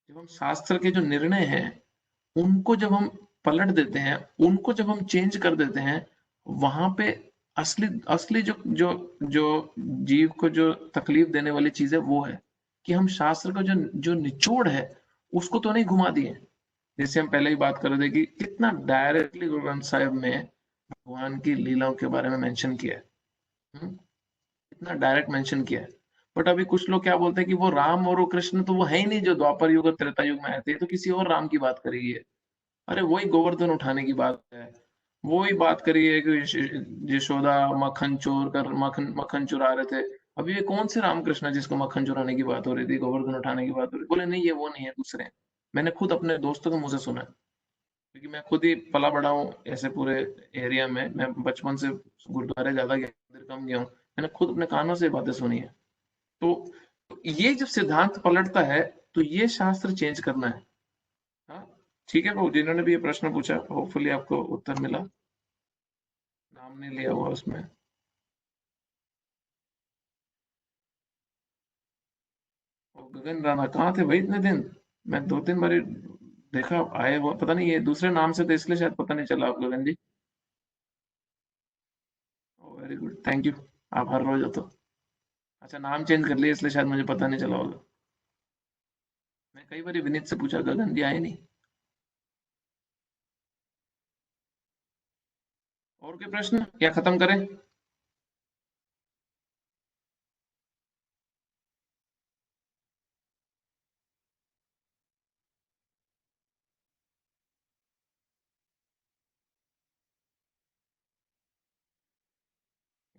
जब हम शास्त्र के जो निर्णय हैं उनको जब हम पलट देते हैं, उनको जब हम चेंज कर देते हैं, वहां पे असली जो जीव को जो तकलीफ देने वाली चीज है वो है कि हम शास्त्र का जो निचोड़ है उसको तो नहीं घुमा दिए। जैसे हम पहले ही बात कर रहे थे कि कितना डायरेक्टली गुरु ग्रंथ साहिब में भगवान की लीलाओं के बारे में मेंशन किया है, इतना डायरेक्ट मेंशन किया है। बट अभी कुछ लोग क्या बोलते हैं कि वो राम और वो कृष्ण तो वो है ही नहीं जो द्वापर युग और त्रेता युग में आए थे, तो किसी और राम की बात करेगी। अरे वही गोवर्धन उठाने की बात है, वही बात करी है कि यशोदा मक्खन चोर कर मक्खन चुरा रहे थे। अभी ये कौन से रामकृष्ण जिसको मक्खन चुराने की बात हो रही थी, गोवर्धन उठाने की बात हो रही थी? बोले नहीं ये वो नहीं है, दूसरे हैं। मैंने खुद अपने दोस्तों के मुंह से सुना है, क्योंकि मैं खुद ही पला बड़ा हूँ ऐसे पूरे एरिया में। मैं बचपन से गुरुद्वारे ज्यादा गया, मंदिर कम गया हूँ, मैंने खुद अपने कानों से बातें सुनी है। तो ये जब सिद्धांत पलटता है तो ये शास्त्र चेंज करना है। हाँ ठीक है, जिन्होंने भी ये प्रश्न पूछा, होपफुली आपको उत्तर मिला। नाम नहीं लिया हुआ उसमें। और गगन राणा कहाँ थे भाई इतने दिन? मैं 2-3 बार देखा आए वो, पता नहीं ये दूसरे नाम से थे इसलिए शायद पता नहीं चला आप Gagan ji. Very good, thank you. आप हर रोज हो तो अच्छा, नाम चेंज कर लिया इसलिए शायद मुझे पता नहीं चला होगा। मैं कई बार विनीत से पूछा, गगन जी आए नहीं। और कोई प्रश्न या खत्म करें?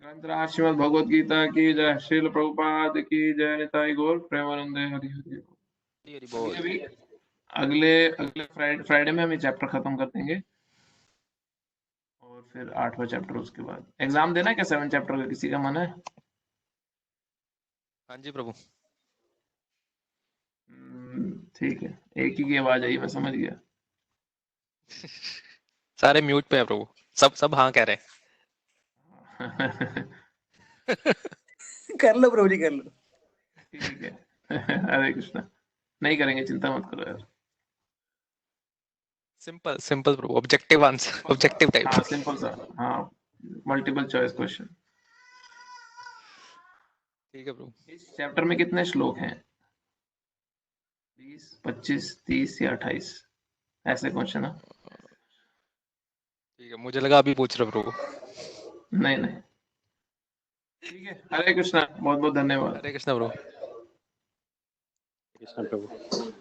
ग्रंथराज श्रीमद् भगवद गीता की जय, श्रील प्रभुपाद की जय, ताई गौर प्रेमानंद हरि हरि। हरि बोल। अभी अगले फ्राइडे में हम ये चैप्टर खत्म कर देंगे और फिर 8वां चैप्टर उसके बाद। एग्जाम देना है क्या 7 चैप्टर का, किसी का मन है? हाँ जी प्रभु। ठीक है, एक ही की आवाज आई, मैं समझ गया। सारे म्यूट पे है प्रभु, सब हाँ कह रहे हैं। कर लो प्रभु जी, कर लो। ठीक है। हरे कृष्णा। नहीं करेंगे, चिंता मत करो यार। सिंपल सिंपल प्रभु, ऑब्जेक्टिव आंसर, ऑब्जेक्टिव टाइप। हाँ सिंपल सा, हाँ मल्टीपल चॉइस क्वेश्चन। ठीक है प्रभु। इस चैप्टर में कितने श्लोक हैं? 20, 25, 30 या 28? ऐसे क्वेश्चन है। ठीक है, मुझे लगा अभी पूछ रहे प्रभु। नहीं नहीं, ठीक है। हरे कृष्णा, बहुत बहुत धन्यवाद। हरे कृष्ण प्रभु। कृष्ण प्रभु।